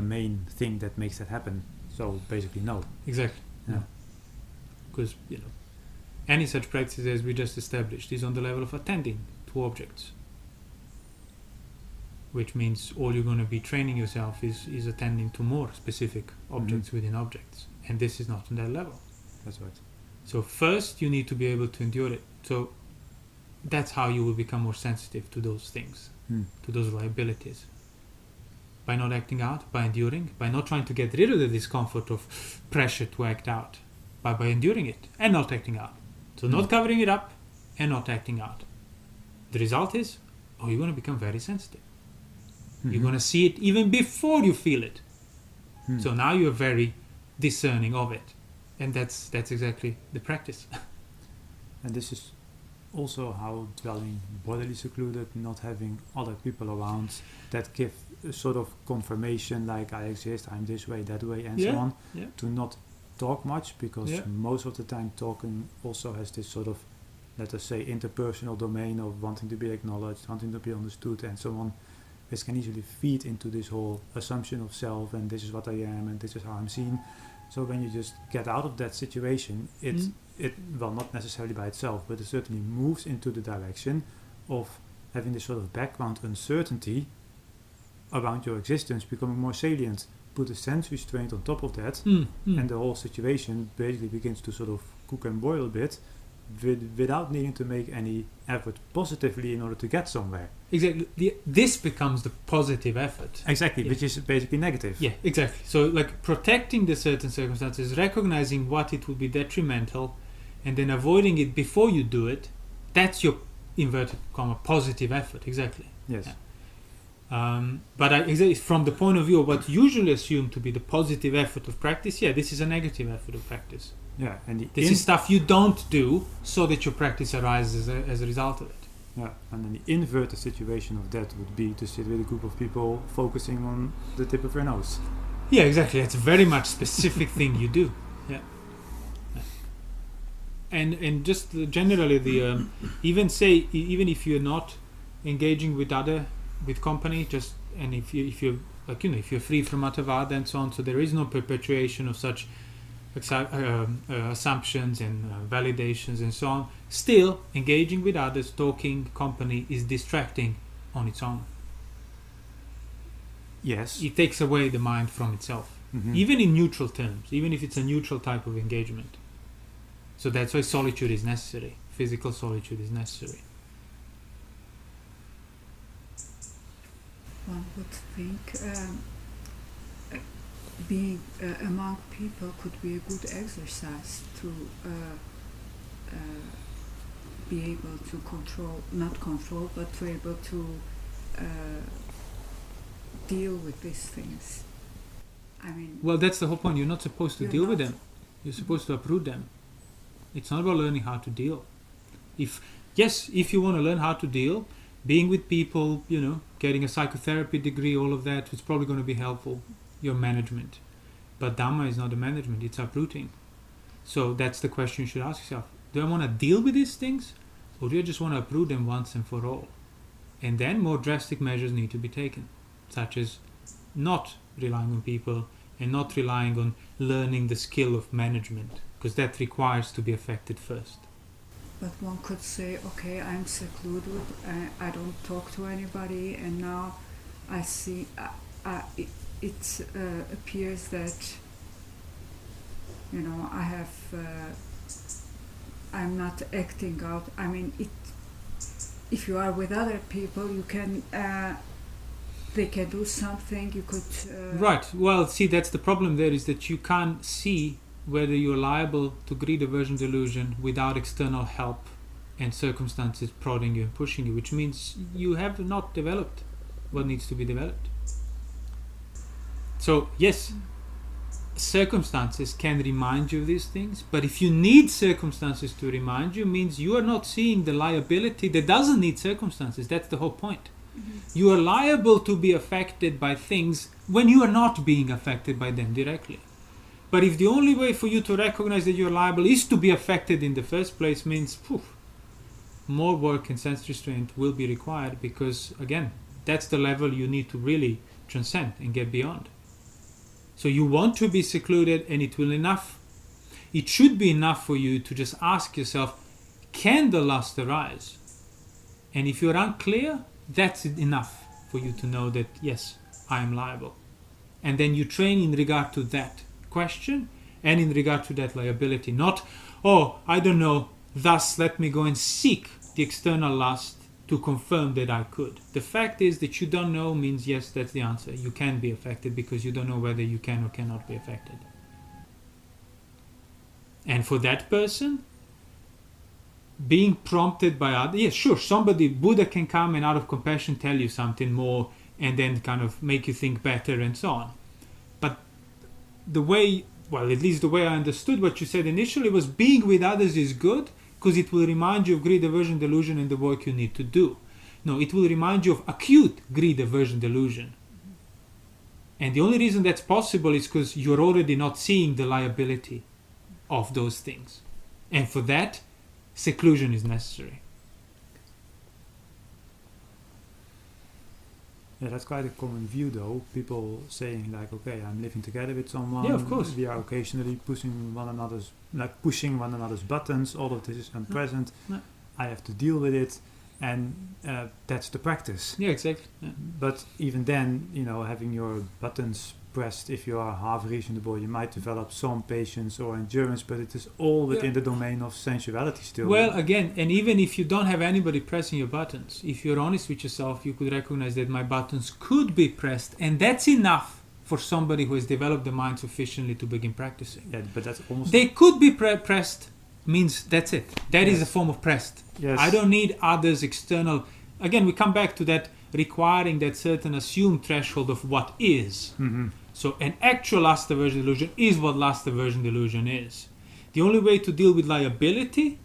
main thing that makes that happen. So basically, no. Exactly. Yeah. Because, any such practice as we just established is on the level of attending to objects. Which means all you're going to be training yourself is attending to more specific objects within objects. And this is not on that level. That's right. So first you need to be able to endure it. So that's how you will become more sensitive to those things, to those liabilities. By not acting out, by enduring, by not trying to get rid of the discomfort of pressure to act out, but by enduring it and not acting out. So not covering it up and not acting out. The result is, you're going to become very sensitive. You're going to see it even before you feel it. So now you're very discerning of it. And that's exactly the practice. And this is also how dwelling bodily secluded, not having other people around that give a sort of confirmation like I exist, I'm this way, that way, and so on. Yeah. To not talk much, because most of the time talking also has this sort of, let us say, interpersonal domain of wanting to be acknowledged, wanting to be understood, and so on, which can easily feed into this whole assumption of self, and this is what I am, and this is how I'm seen. So when you just get out of that situation, it well, not necessarily by itself, but it certainly moves into the direction of having this sort of background uncertainty around your existence becoming more salient. Put a sense restraint on top of that, and the whole situation basically begins to sort of cook and boil a bit, without needing to make any effort positively in order to get somewhere. Exactly. This becomes the positive effort. Exactly, which is basically negative. Yeah, exactly. So like protecting the certain circumstances, recognizing what it would be detrimental, and then avoiding it before you do it, that's your inverted comma positive effort. Exactly. Yes. Yeah. But from the point of view of what usually assumed to be the positive effort of practice, this is a negative effort of practice. Yeah, and this is stuff you don't do so that your practice arises as a result of it. Yeah, and then the inverted situation of that would be to sit with a group of people focusing on the tip of your nose. Yeah, exactly. It's a very much specific thing you do. Yeah. And just generally the even if you're not engaging with company, if you're like, if you're free from atavada and so on, so there is no perpetuation of such assumptions and validations and so on, still engaging with others, talking, company is distracting on its own. Yes. It takes away the mind from itself, even in neutral terms, even if it's a neutral type of engagement. So that's why solitude is necessary. Physical solitude is necessary. One would think being among people could be a good exercise to be able to control, not control, but to be able to deal with these things. I mean, Well, that's the whole point. You're not supposed to You're deal with not. them. You're supposed to uproot them. It's not about learning how to deal. If you want to learn how to deal, being with people, getting a psychotherapy degree, all of that, it's probably going to be helpful. Your management. But Dhamma is not a management, it's uprooting. So that's the question you should ask yourself. Do I want to deal with these things, or do I just want to uproot them once and for all? And then more drastic measures need to be taken, such as not relying on people and not relying on learning the skill of management, because that requires to be affected first. but one could say, okay, I'm secluded, I don't talk to anybody, and now I see it appears that I have I'm not acting out. I mean, if you are with other people, you can they can do something. You could Right. Well, see, that's the problem. There is that you can't see whether you're liable to greed, aversion, delusion without external help and circumstances prodding you and pushing you, which means you have not developed what needs to be developed. So yes, circumstances can remind you of these things, but if you need circumstances to remind you, means you are not seeing the liability that doesn't need circumstances. That's the whole point. You are liable to be affected by things when you are not being affected by them directly. But if the only way for you to recognize that you're liable is to be affected in the first place, means more work and sense restraint will be required, because again, that's the level you need to really transcend and get beyond. So you want to be secluded, and it should be enough for you to just ask yourself, can the lust arise? And if you're unclear, that's enough for you to know that, yes, I am liable. And then you train in regard to that question and in regard to that liability. Not, I don't know, thus let me go and seek the external lust to confirm that I could. The fact is that you don't know means, yes, that's the answer. You can be affected because you don't know whether you can or cannot be affected. And for that person, being prompted by others, yes, sure, Buddha can come and out of compassion tell you something more and then kind of make you think better and so on. But the way, at least the way I understood what you said initially, was being with others is good because it will remind you of greed, aversion, delusion and the work you need to do. No, it will remind you of acute greed, aversion, delusion. And the only reason that's possible is because you're already not seeing the liability of those things. And for that, seclusion is necessary. Yeah, that's quite a common view though. People saying like, okay, I'm living together with someone. Yeah, of course. We are occasionally pushing one another's buttons. All of this is unpleasant. No. I have to deal with it. And that's the practice. Yeah, exactly. Yeah. But even then, having your buttons pressed, if you are half reasonable, you might develop some patience or endurance, but it is all within the domain of sensuality still. Well, again, and even if you don't have anybody pressing your buttons, if you're honest with yourself, you could recognize that my buttons could be pressed, and that's enough for somebody who has developed the mind sufficiently to begin practicing. Yeah, but that's almost... They could be pressed, means that's it. That is a form of pressed. Yes. I don't need others external. Again, we come back to that requiring that certain assumed threshold of what is. Mm-hmm. So an actual lust aversion delusion is what lust aversion delusion is. The only way to deal with liability,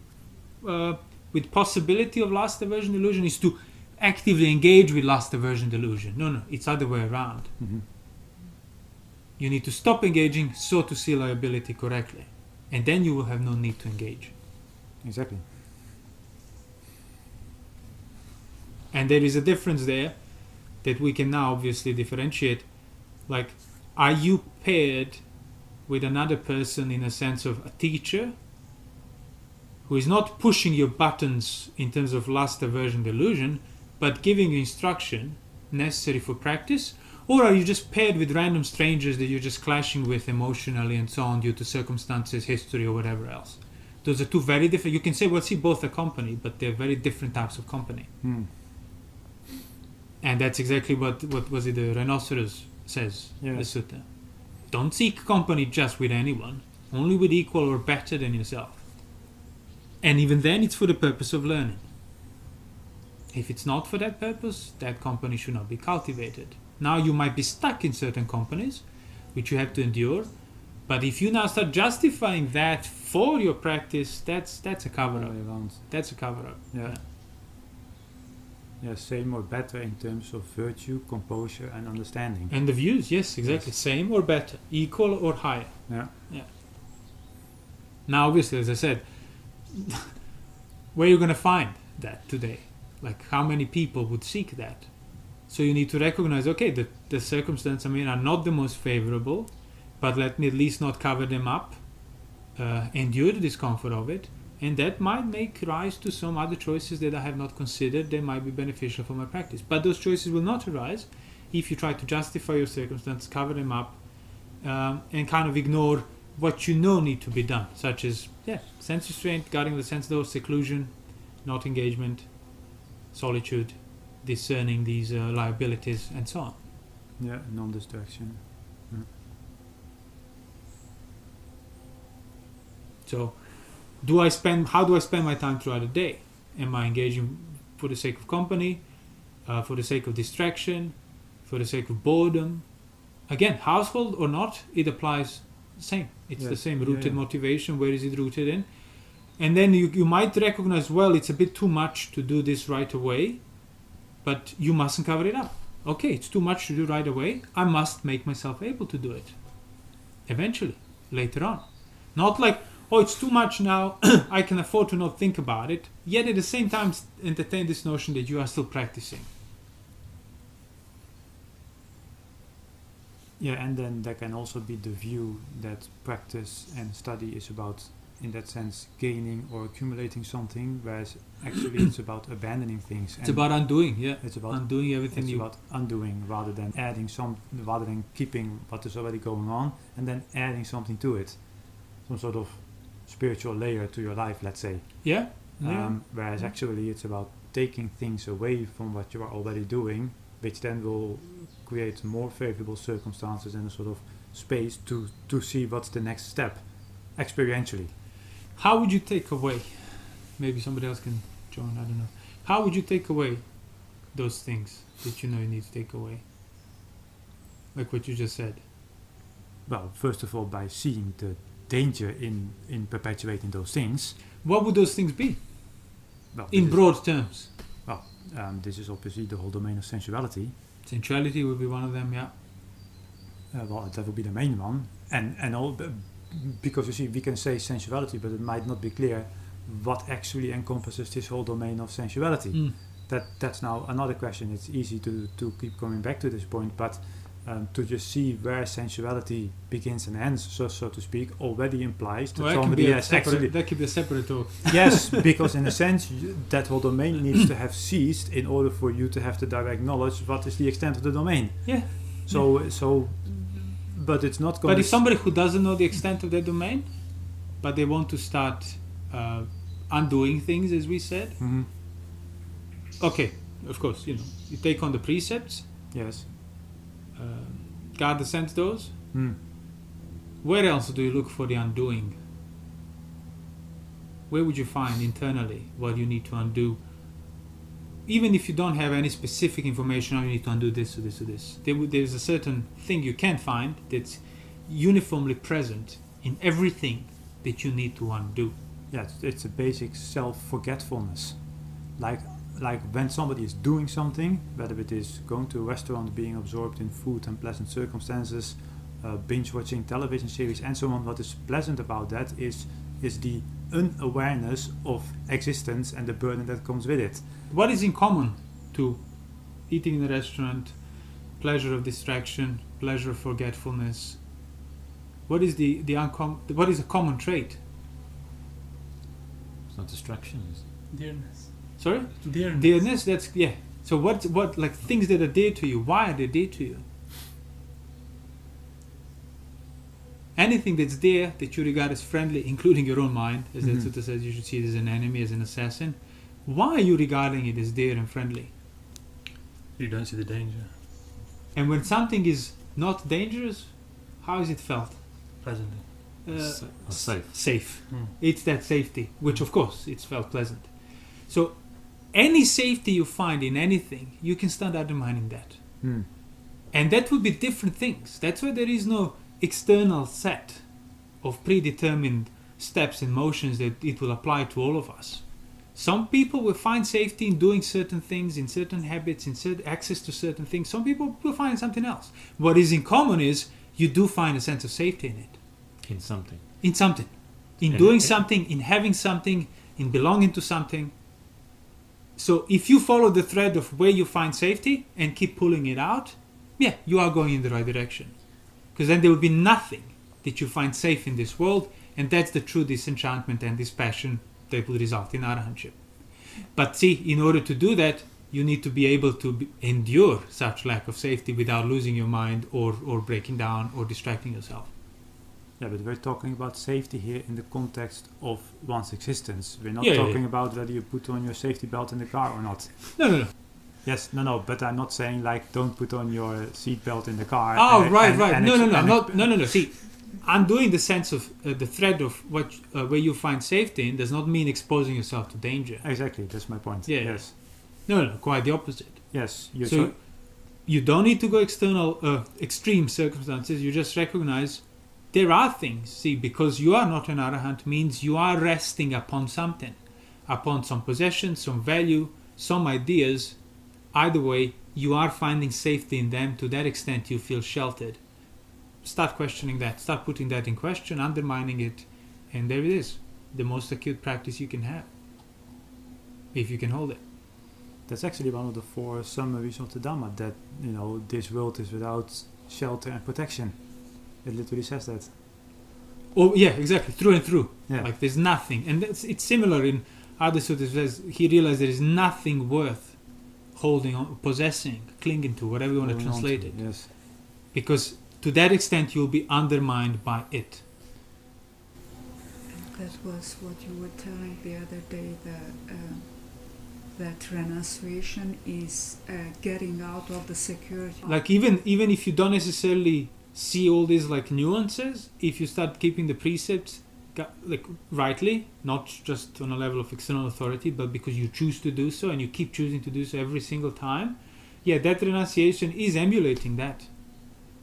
with possibility of lust aversion delusion, is to actively engage with lust aversion delusion. No, it's other way around. Mm-hmm. You need to stop engaging so to see liability correctly. And then you will have no need to engage. Exactly. And there is a difference there that we can now obviously differentiate Like, are you paired with another person in a sense of a teacher who is not pushing your buttons in terms of lust, aversion, delusion, but giving you instruction necessary for practice? Or are you just paired with random strangers that you're just clashing with emotionally and so on due to circumstances, history, or whatever else? Those are two very different. You can say, well, see, both are company, but they're very different types of company. And that's exactly what was it, the rhinoceros says, the sutta. Don't seek company just with anyone, only with equal or better than yourself. And even then, it's for the purpose of learning. If it's not for that purpose, that company should not be cultivated. Now you might be stuck in certain companies, which you have to endure. But if you now start justifying that for your practice, that's a cover-up. That's a cover-up. Yeah, same or better in terms of virtue, composure, and understanding. And the views, yes, exactly. Yes. Same or better, equal or higher. Yeah. Now, obviously, as I said, where are you going to find that today? Like, how many people would seek that? So you need to recognize, okay, the circumstances are not the most favorable, but let me at least not cover them up, endure the discomfort of it, and that might make rise to some other choices that I have not considered that might be beneficial for my practice. But those choices will not arise if you try to justify your circumstances, cover them up, and kind of ignore what you know need to be done, such as sense restraint, guarding the sense door, seclusion, not engagement, solitude, discerning these liabilities, and so on. Yeah, non-distraction. So, how do I spend my time throughout the day? Am I engaging for the sake of company, for the sake of distraction, for the sake of boredom? Again, household or not, it applies the same. It's the same rooted motivation. Where is it rooted in? And then you might recognize, well, it's a bit too much to do this right away, but you mustn't cover it up. Okay, it's too much to do right away. I must make myself able to do it. Eventually, later on. Not like, oh, it's too much now, I can afford to not think about it, yet at the same time entertain this notion that you are still practicing. Yeah, and then there can also be the view that practice and study is about, in that sense, gaining or accumulating something, whereas actually it's about abandoning things. It's about undoing, It's about undoing everything. It's about undoing rather than adding rather than keeping what is already going on and then adding something to it. Some sort of spiritual layer to your life, let's say. Whereas actually it's about taking things away from what you are already doing, which then will create more favorable circumstances and a sort of space to see what's the next step experientially. How would you take away, maybe somebody else can join, I don't know, how would you take away those things that you know you need to take away? Like what you just said. Well, first of all, by seeing the danger in perpetuating those things. What would those things be? Well, in broad terms. Well, this is obviously the whole domain of sensuality. Sensuality would be one of them, yeah. Well, that would be the main one. And all, because you see, we can say sensuality, but it might not be clear what actually encompasses this whole domain of sensuality. That's now another question. It's easy to keep coming back to this point, but to just see where sensuality begins and ends, so to speak, already implies that somebody has actually... That could be a separate talk. Yes, because in a sense, that whole domain needs to have ceased in order for you to have the direct knowledge what is the extent of the domain. Yeah. So but it's not going But if somebody who doesn't know the extent of their domain, but they want to start undoing things, as we said, okay, of course, you take on the precepts. Yes. Guard the sense doors. Where else do you look for the undoing? Where would you find internally what you need to undo? Even if you don't have any specific information, you need to undo this or this or this. There's a certain thing you can find that's uniformly present in everything that you need to undo. Yeah, it's a basic self-forgetfulness. Like when somebody is doing something, whether it is going to a restaurant, being absorbed in food and pleasant circumstances, binge watching television series and so on, what is pleasant about that is the unawareness of existence and the burden that comes with it. What is in common to eating in a restaurant, pleasure of distraction, pleasure, forgetfulness. What is what is a common trait? It's not distraction. Is it? Dearness. Sorry? Dearness. Dearness, that's, yeah. So what like things that are dear to you, why are they dear to you? Anything that's dear, that you regard as friendly, including your own mind, as that Sutta says, you should see it as an enemy, as an assassin. Why are you regarding it as dear and friendly? You don't see the danger. And when something is not dangerous, how is it felt? Pleasantly. Safe. Safe. Mm. It's that safety, which of course it's felt pleasant. So any safety you find in anything, you can start undermining that. And that would be different things. That's why there is no external set of predetermined steps and motions that it will apply to all of us. Some people will find safety in doing certain things, in certain habits, in certain access to certain things. Some people will find something else. What is in common is you do find a sense of safety in it. In something. In something. In And doing it- something, in having something, in belonging to something. So if you follow the thread of where you find safety and keep pulling it out, yeah, you are going in the right direction. Because then there will be nothing that you find safe in this world, and that's the true disenchantment and dispassion that will result in arahantship. But see, in order to do that, you need to be able to endure such lack of safety without losing your mind or breaking down or distracting yourself. Yeah, but we're talking about safety here in the context of one's existence. We're not Yeah, talking about whether you put on your safety belt in the car or not. No. Yes, no, but I'm not saying like don't put on your seat belt in the car. Oh, right. and No. See, I'm doing the sense of the thread of what where you find safety in does not mean exposing yourself to danger. Exactly, that's my point. Yeah. Yes, No, quite the opposite. yes. So you don't need to go extreme circumstances. You just recognize there are things. See, because you are not an arahant means you are resting upon something, upon some possession, some value, some ideas. Either way, you are finding safety in them. To that extent, you feel sheltered. Start questioning that. Start putting that in question, undermining it, and there it is. The most acute practice you can have, if you can hold it. That's actually one of the 4 summaries of the Dhamma, that this world is without shelter and protection. It literally says that. Oh yeah, exactly, through and through. Yeah. Like there's nothing, and it's similar in other suttas. Says he realized there is nothing worth holding on, possessing, clinging to, whatever you want to Holding on translate to, it, Yes. because to that extent you'll be undermined by it. That was what you were telling the other day, that renunciation is getting out of the security. Like even if you don't necessarily see all these like nuances, if you start keeping the precepts like rightly, not just on a level of external authority, but because you choose to do so and you keep choosing to do so every single time, yeah, that renunciation is emulating that.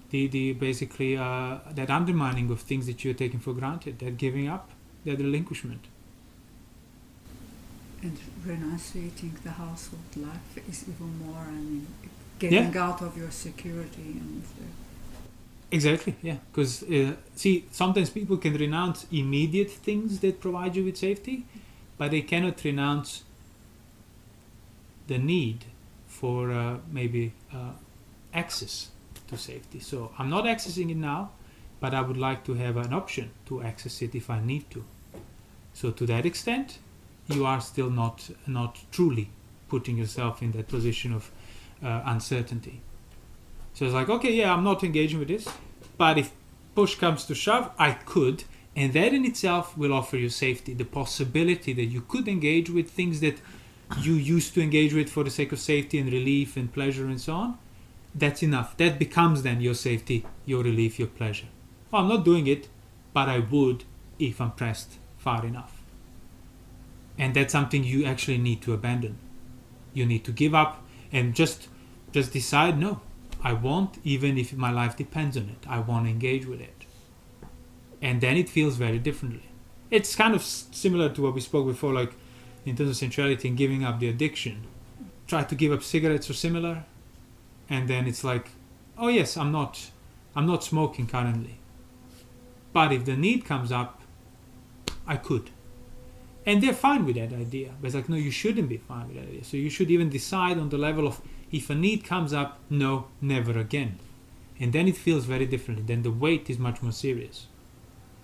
The basically that undermining of things that you're taking for granted, that giving up, that relinquishment. And renunciating the household life is even more, getting out of your security and... Exactly, yeah. Because, see, sometimes people can renounce immediate things that provide you with safety, but they cannot renounce the need for maybe access to safety. So I'm not accessing it now, but I would like to have an option to access it if I need to. So to that extent, you are still not truly putting yourself in that position of uncertainty. So it's like, okay, yeah, I'm not engaging with this, but if push comes to shove, I could, and that in itself will offer you safety, the possibility that you could engage with things that you used to engage with for the sake of safety and relief and pleasure and so on. That's enough. That becomes then your safety, your relief, your pleasure. Well, I'm not doing it, but I would if I'm pressed far enough. And that's something you actually need to abandon. You need to give up and just decide, no, I won't, even if my life depends on it. I want to engage with it. And then it feels very differently. It's kind of similar to what we spoke before, like in terms of sensuality and giving up the addiction. Try to give up cigarettes or similar, and then it's like, oh yes, I'm not smoking currently. But if the need comes up, I could. And they're fine with that idea. But it's like, no, you shouldn't be fine with that idea. So you should even decide on the level of, if a need comes up, no, never again. And then it feels very differently. Then the weight is much more serious.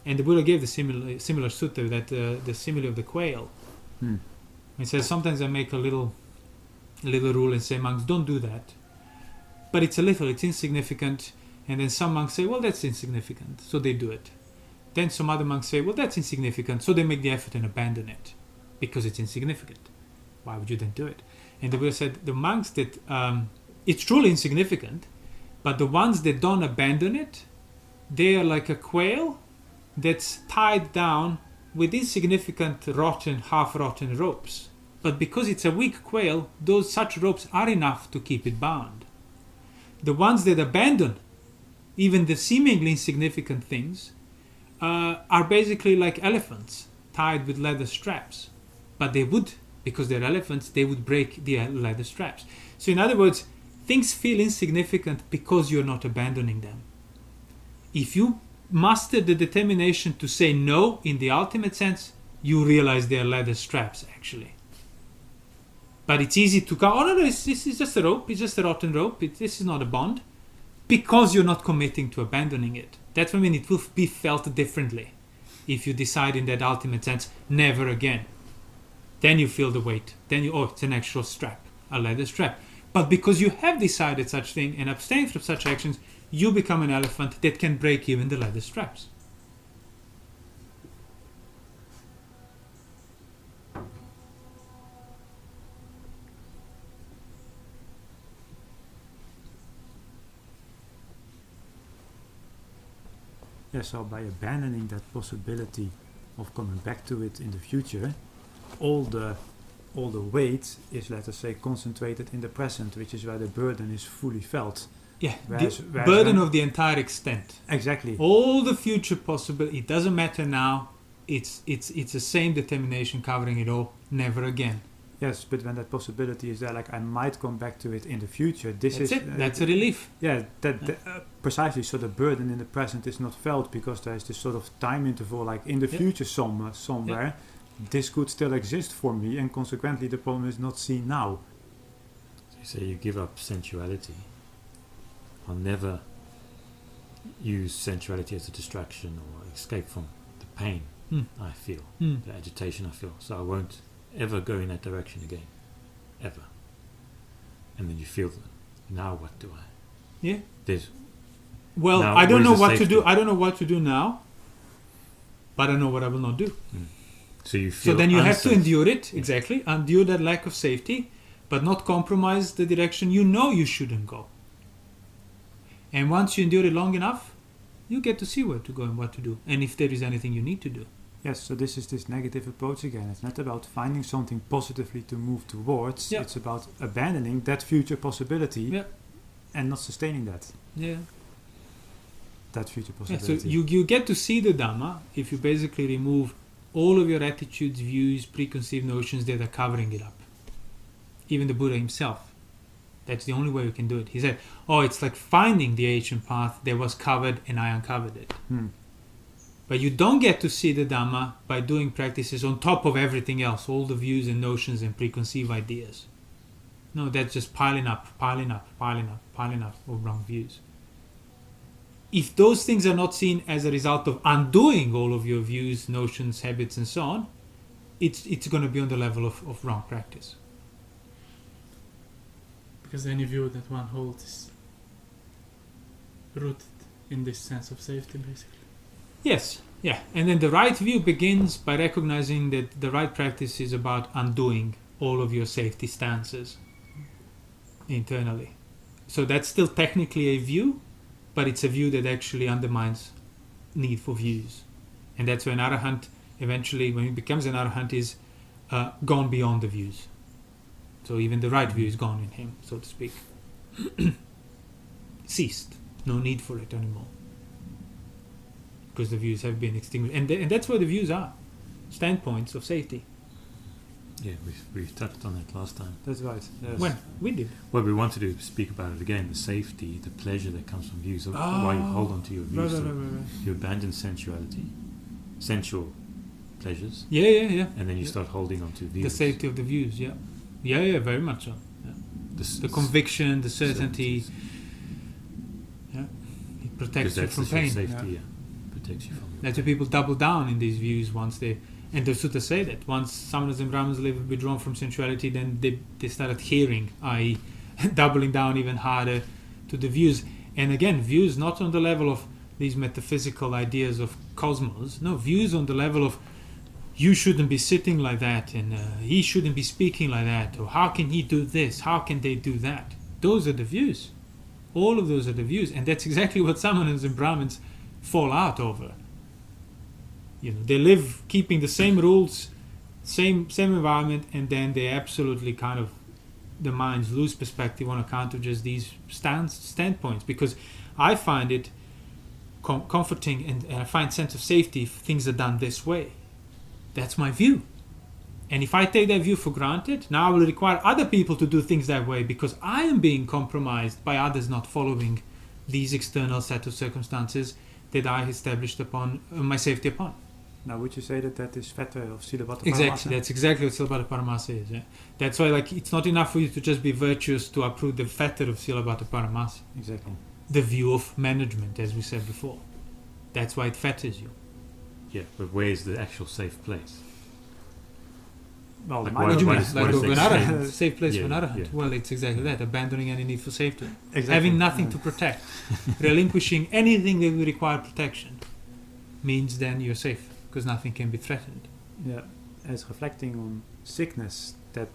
And the Buddha gave the similar sutta, that the simile of the quail. He says, sometimes I make a little rule and say, monks, don't do that. But it's it's insignificant. And then some monks say, well, that's insignificant. So they do it. Then some other monks say, well, that's insignificant. So they make the effort and abandon it because it's insignificant. Why would you then do it? And the Buddha said, the monks that, it's truly insignificant, but the ones that don't abandon it, they are like a quail that's tied down with insignificant half-rotten ropes. But because it's a weak quail, such ropes are enough to keep it bound. The ones that abandon even the seemingly insignificant things are basically like elephants tied with leather straps. But they would, because they're elephants, they would break the leather straps. So in other words, things feel insignificant because you're not abandoning them. If you master the determination to say no in the ultimate sense, you realize they're leather straps actually. But it's easy to go, oh no, this is just a rope, it's just a rotten rope, this is not a bond. Because you're not committing to abandoning it. That's when it will be felt differently. If you decide in that ultimate sense, never again. Then you feel the weight. Then it's an actual strap, a leather strap. But because you have decided such thing and abstain from such actions, you become an elephant that can break even the leather straps. Yeah, so by abandoning that possibility of coming back to it in the future, all the weight is, let us say, concentrated in the present, which is where the burden is fully felt. Yeah, whereas the burden of the entire extent. Exactly. All the future possibility, it doesn't matter now, it's the same determination covering it all, never again. Yes, but when that possibility is there, like I might come back to it in the future, that's a relief. Yeah, precisely. So the burden in the present is not felt because there's this sort of time interval, like in the future somewhere, this could still exist for me, and consequently the problem is not seen now. So you say you give up sensuality. I'll never use sensuality as a distraction or escape from the pain I feel, the agitation I feel. So I won't ever go in that direction again, ever. And then you feel, now what do I? Yeah. Now, I don't know what safety? to do. I don't know what to do now, but I know what I will not do. So you feel. So then you have to unsafe. endure it, exactly, endure that lack of safety, but not compromise the direction you know you shouldn't go. And once you endure it long enough, you get to see where to go and what to do, and if there is anything you need to do. Yes, so this is this negative approach again. It's not about finding something positively to move towards. Yeah. It's about abandoning that future possibility and not sustaining that. Yeah. That future Yeah, possibility. so you get to see the Dhamma if you basically remove all of your attitudes, views, preconceived notions that are covering it up. Even the Buddha himself. That's the only way you can do it. He said, it's like finding the ancient path that was covered and I uncovered it. But you don't get to see the Dhamma by doing practices on top of everything else, all the views and notions and preconceived ideas. No, that's just piling up of wrong views. If those things are not seen as a result of undoing all of your views, notions, habits and so on, it's going to be on the level of wrong practice. Because any view that one holds is rooted in this sense of safety, basically. Yes, yeah. And then the right view begins by recognizing that the right practice is about undoing all of your safety stances internally. So that's still technically a view, but it's a view that actually undermines need for views. And that's when Arahant, eventually, when he becomes an Arahant, is gone beyond the views. So even the right view is gone in him, so to speak. Ceased. No need for it anymore. Because the views have been extinguished. And that's where the views are. Standpoints of safety. Yeah, we touched on it last time. That's right. Yes. When? We did. Well, we wanted to speak about it again, the safety, the pleasure that comes from views, why you hold on to your views. Right. You abandon sensuality, sensual pleasures, Yeah. and then you start holding on to views. The safety of the views, yeah. Yeah, very much so. Yeah. The conviction, the certainty. Yeah. protects Because you that's from your pain. safety, yeah. Protects you from your That's why pain. people double down in these views once they. And the suttas say that once samanas and brahmanas live withdrawn from sensuality, then they start adhering, i.e., doubling down even harder to the views. And again, views not on the level of these metaphysical ideas of cosmos, no, views on the level of you shouldn't be sitting like that, and he shouldn't be speaking like that, or how can he do this, how can they do that. Those are the views. All of those are the views, and that's exactly what samanas and brahmins fall out over. You know, they live keeping the same rules, same environment, and then they absolutely kind of, the minds lose perspective on account of just these standpoints. Because I find it comforting, and I find sense of safety if things are done this way. That's my view. And if I take that view for granted, now I will require other people to do things that way because I am being compromised by others not following these external set of circumstances that I established upon my safety upon. Now, would you say that that is Fetter of Silabbata Exactly, that's exactly what Silabbata Paramasa is. Yeah? That's why, like, it's not enough for you to just be virtuous to uproot the fetter of Silabbata Paramasa. Exactly. The view of management, as we said before. That's why it fetters you. Yeah, but where is the actual safe place? Well, Like my What do you What mean? is- Like what is an extreme? arahant, safe place Yeah, for an arahant. yeah. Well, it's exactly that. Abandoning any need for safety. exactly. Having nothing Yeah. to protect. Relinquishing anything that will require protection means then you're safe because nothing can be threatened. Yeah, as reflecting on sickness, that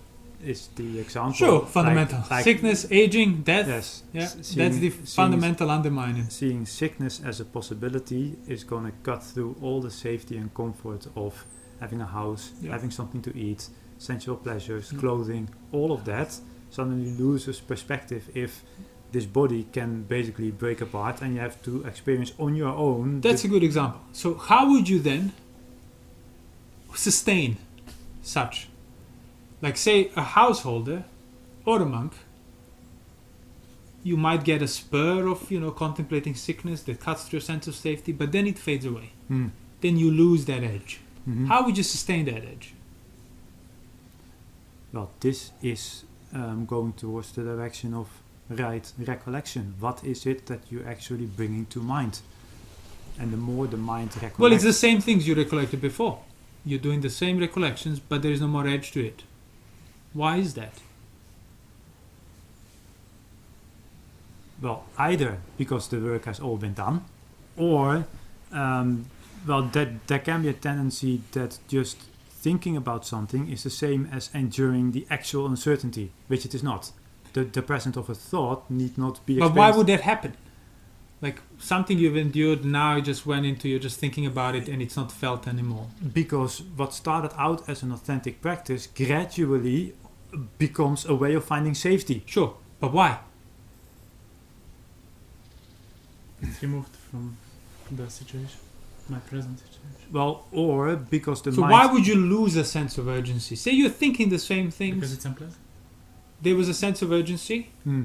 is the example. Sure, fundamental. Like Sickness, aging, death. Yes. Yeah, seeing- that's the fundamental undermining. Seeing sickness as a possibility is going to cut through all the safety and comfort of having a house, Yeah. having something to eat, sensual pleasures, Mm. clothing, all of that suddenly loses perspective if this body can basically break apart and you have to experience on your own. That's a good example. So how would you then sustain such? Like, say, a householder or a monk, you might get a spur of, contemplating sickness that cuts through your sense of safety, but then it fades away. Hmm. Then you lose that edge. Mhm. How would you sustain that edge? Well, this is going towards the direction of right recollection. What is it that you're actually bringing to mind? And the more the mind recollects... Well, it's the same things you recollected before. You're doing the same recollections, but there is no more edge to it. Why is that? Well, either because the work has all been done, or that there can be a tendency that just thinking about something is the same as enduring the actual uncertainty, which it is not. The presence of a thought need not be But experienced. why would that happen? Like, something you've endured, now you just went into, you're just thinking about it and it's not felt anymore. Because what started out as an authentic practice gradually becomes a way of finding safety. Sure, but why? It's removed from the situation, my present situation. Well, or because the So mind... why would you lose a sense of urgency? Say you're thinking the same things. Because it's unpleasant. There was a sense of urgency, Hmm.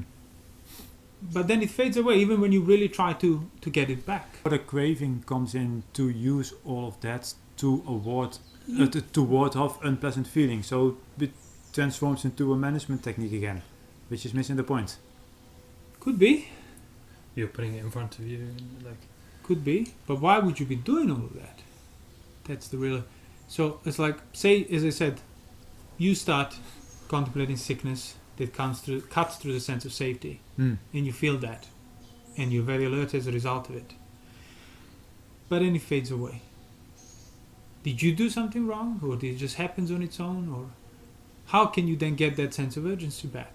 but then it fades away even when you really try to get it back. But a craving comes in to use all of that to ward off unpleasant feelings. So it transforms into a management technique again, which is missing the point. Could be, You're putting it in front of you, and like could be. But why would you be doing all of that? That's the real... So it's like, say, as I said, you start contemplating sickness that cuts through the sense of safety, and you feel that, and you're very alert as a result of it. But then it fades away. Did you do something wrong, or did it just happen on its own, or how can you then get that sense of urgency back?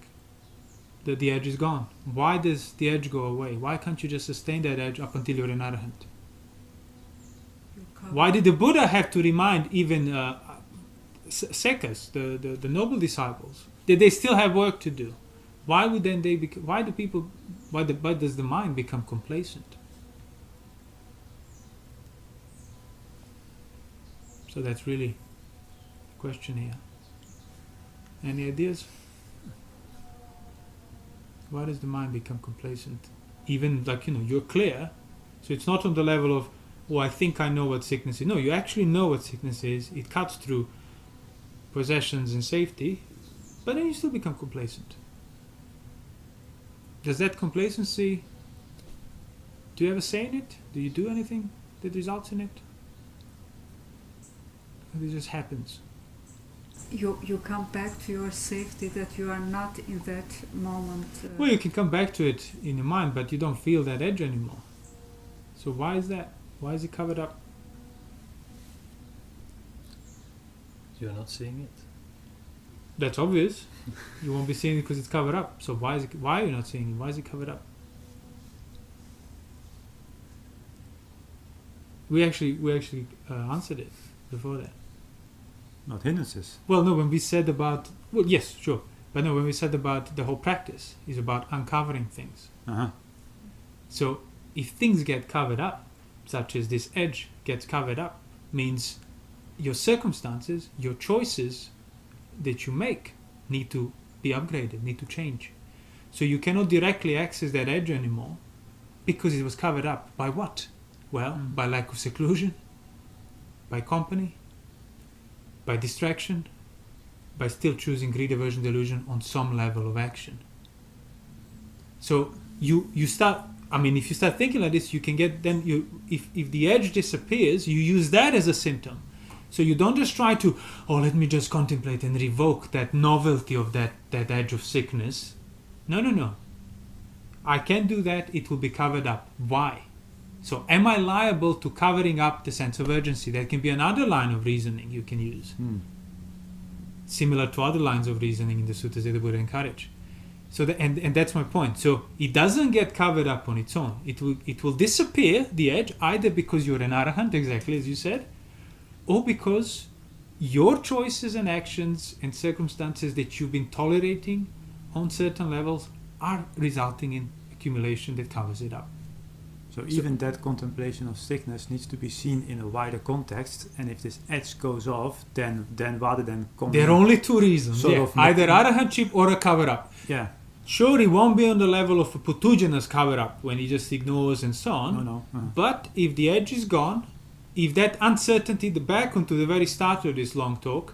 That the edge is gone. Why does the edge go away? Why can't you just sustain that edge up until you're an arahant? Why did the Buddha have to remind even sekas, the noble disciples, that they still have work to do? Why would then they? Why does the mind become complacent? So that's really the question here. Any ideas? Why does the mind become complacent? Even you're clear, so it's not on the level of, oh, I think I know what sickness is. No, you actually know what sickness is. It cuts through possessions and safety, but then you still become complacent. Does that complacency Do you ever say in it? Do you do anything that results in it? Or it just happens? You come back to your safety that you are not in that moment. Well, you can come back to it in your mind, but you don't feel that edge anymore. So why is that? Why is it covered up? You're not seeing it. That's obvious. You won't be seeing it because it's covered up. So why are you not seeing it? Why is it covered up? We actually answered it before that. Not hindrances. Well, no, when we said about... Well, yes, sure. But no, when we said about the whole practice is about uncovering things. Uh-huh. So if things get covered up, such as this edge gets covered up, means your circumstances, your choices that you make need to be upgraded, need to change. So you cannot directly access that edge anymore because it was covered up. By what? Well, by lack of seclusion, by company, by distraction, by still choosing greed, aversion, delusion on some level of action. So you start, I mean, if you start thinking like this, you can get, then if the edge disappears, you use that as a symptom. So you don't just try to, let me just contemplate and revoke that novelty of that edge of sickness. No. I can't do that, it will be covered up. Why? So am I liable to covering up the sense of urgency? That can be another line of reasoning you can use. Similar to other lines of reasoning in the suttas that the Buddha encouraged. So and that's my point. So it doesn't get covered up on its own. It will disappear, the edge, either because you're an arahant, exactly as you said, or because your choices and actions and circumstances that you've been tolerating on certain levels are resulting in accumulation that covers it up. So even that contemplation of sickness needs to be seen in a wider context, and if this edge goes off, then rather than there are only two reasons, either arahantship or a cover-up. Yeah. Sure, he won't be on the level of a putujanas cover-up when he just ignores and so on. No. But if the edge is gone, if that uncertainty, back onto the very start of this long talk,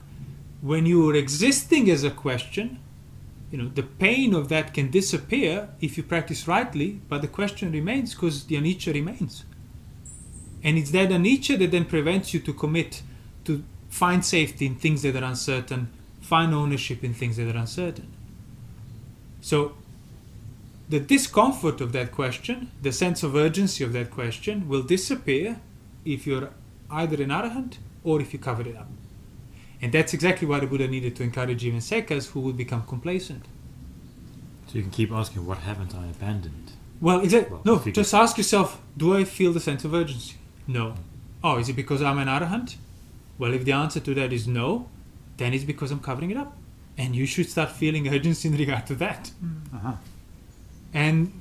when you are existing as a question, the pain of that can disappear if you practice rightly, but the question remains because the anicca remains. And it's that anicca that then prevents you to commit, to find safety in things that are uncertain, find ownership in things that are uncertain. So the discomfort of that question, the sense of urgency of that question will disappear if you're either an arahant or if you cover it up. And that's exactly why the Buddha needed to encourage even sekas who would become complacent. So you can keep asking, what haven't I abandoned? Well, exactly. Well, No, just ask yourself, do I feel the sense of urgency? No. Oh, is it because I'm an arahant? Well, if the answer to that is no, then it's because I'm covering it up. And you should start feeling urgency in regard to that. Uh-huh. And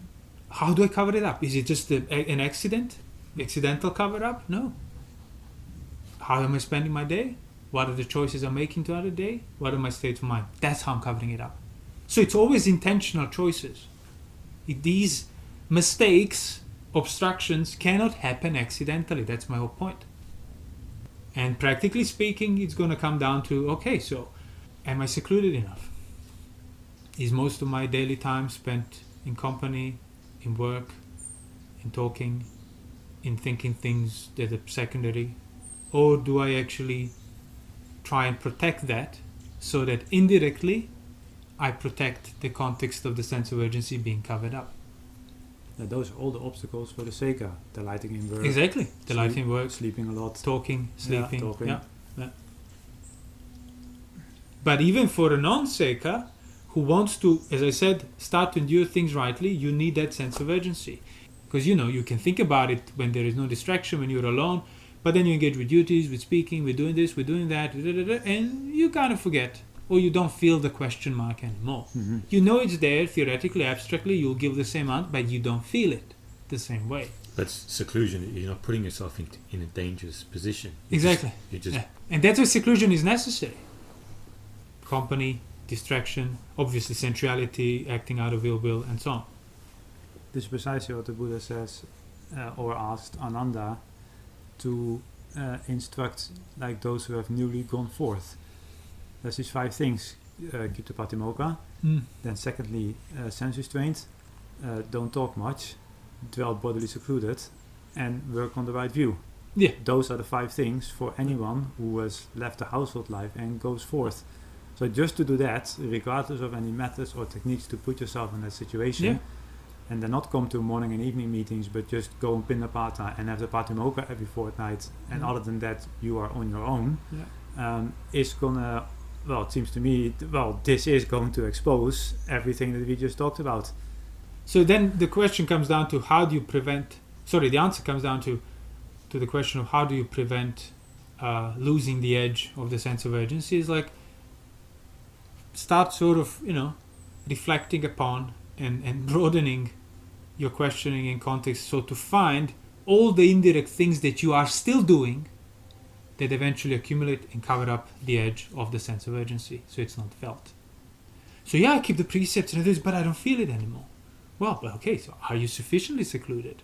how do I cover it up? Is it just an accidental cover up? No. How am I spending my day? What are the choices I'm making throughout the day? What are my states of mind? That's how I'm covering it up. So it's always intentional choices. These mistakes, obstructions cannot happen accidentally. That's my whole point. And practically speaking, it's going to come down to, okay, so am I secluded enough? Is most of my daily time spent in company, in work, in talking, in thinking things that are secondary? Or do I actually try and protect that so that indirectly I protect the context of the sense of urgency being covered up? Those are all the obstacles for the seka. Delighting in work. Exactly. Delighting in work, Sleeping a lot. talking, sleeping. Yeah, talking. Yeah. But even for a non-seka who wants to, as I said, start to endure things rightly, you need that sense of urgency. Because you can think about it when there is no distraction, when you're alone, but then you engage with duties, with speaking, with doing this, with doing that, and you kind of forget, or you don't feel the question mark anymore. Mm-hmm. You know it's there, theoretically, abstractly, you'll give the same answer, but you don't feel it the same way. That's seclusion. You're not putting yourself in a dangerous position. Exactly. You just Yeah. And that's why seclusion is necessary. Company, distraction, obviously sensuality, acting out of ill will, and so on. This is precisely what the Buddha says, or asked Ananda to instruct like those who have newly gone forth. There's these 5 things. Keep the patimokkha. Then secondly, sense restraint. Don't talk much. dwell bodily secluded, and work on the right view. Yeah. Those are the 5 things for anyone who has left the household life and goes forth. So just to do that, regardless of any methods or techniques to put yourself in that situation, Yeah. and then not come to morning and evening meetings, but just go and Pinnapata and have the Patimokkha every fortnight, and other than that, you are on your own, is gonna, well, it seems to me, this is going to expose everything that we just talked about. So then the question comes down to how do you prevent, the answer comes down to the question of how do you prevent losing the edge of the sense of urgency. Is like, start sort of, reflecting upon and broadening your questioning in context, so to find all the indirect things that you are still doing that eventually accumulate and cover up the edge of the sense of urgency, so it's not felt. So yeah, I keep the precepts and this, but I don't feel it anymore. Well, okay, so are you sufficiently secluded?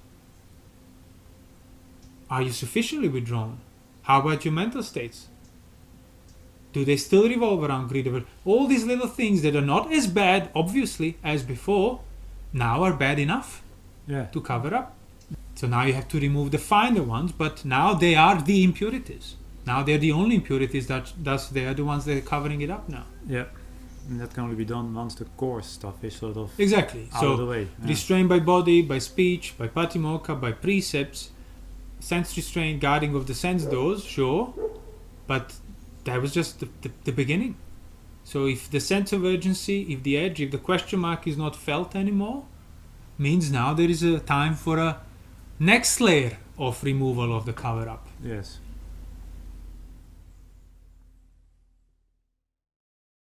Are you sufficiently withdrawn? How about your mental states? Do they still revolve around greed? All these little things that are not as bad, obviously, as before, now are bad enough to cover up. So now you have to remove the finer ones, but now they are the impurities. Now they're the only impurities, thus they are the ones that are covering it up now. Yeah, and that can only be done once the coarse stuff is sort of exactly out of the way. Restrained by body, by speech, by patimokkha, by precepts, sense restraint, guarding of the sense doors, sure, but that was just the beginning. So if the sense of urgency, if the edge, if the question mark is not felt anymore, means now there is a time for a next layer of removal of the cover-up. Yes.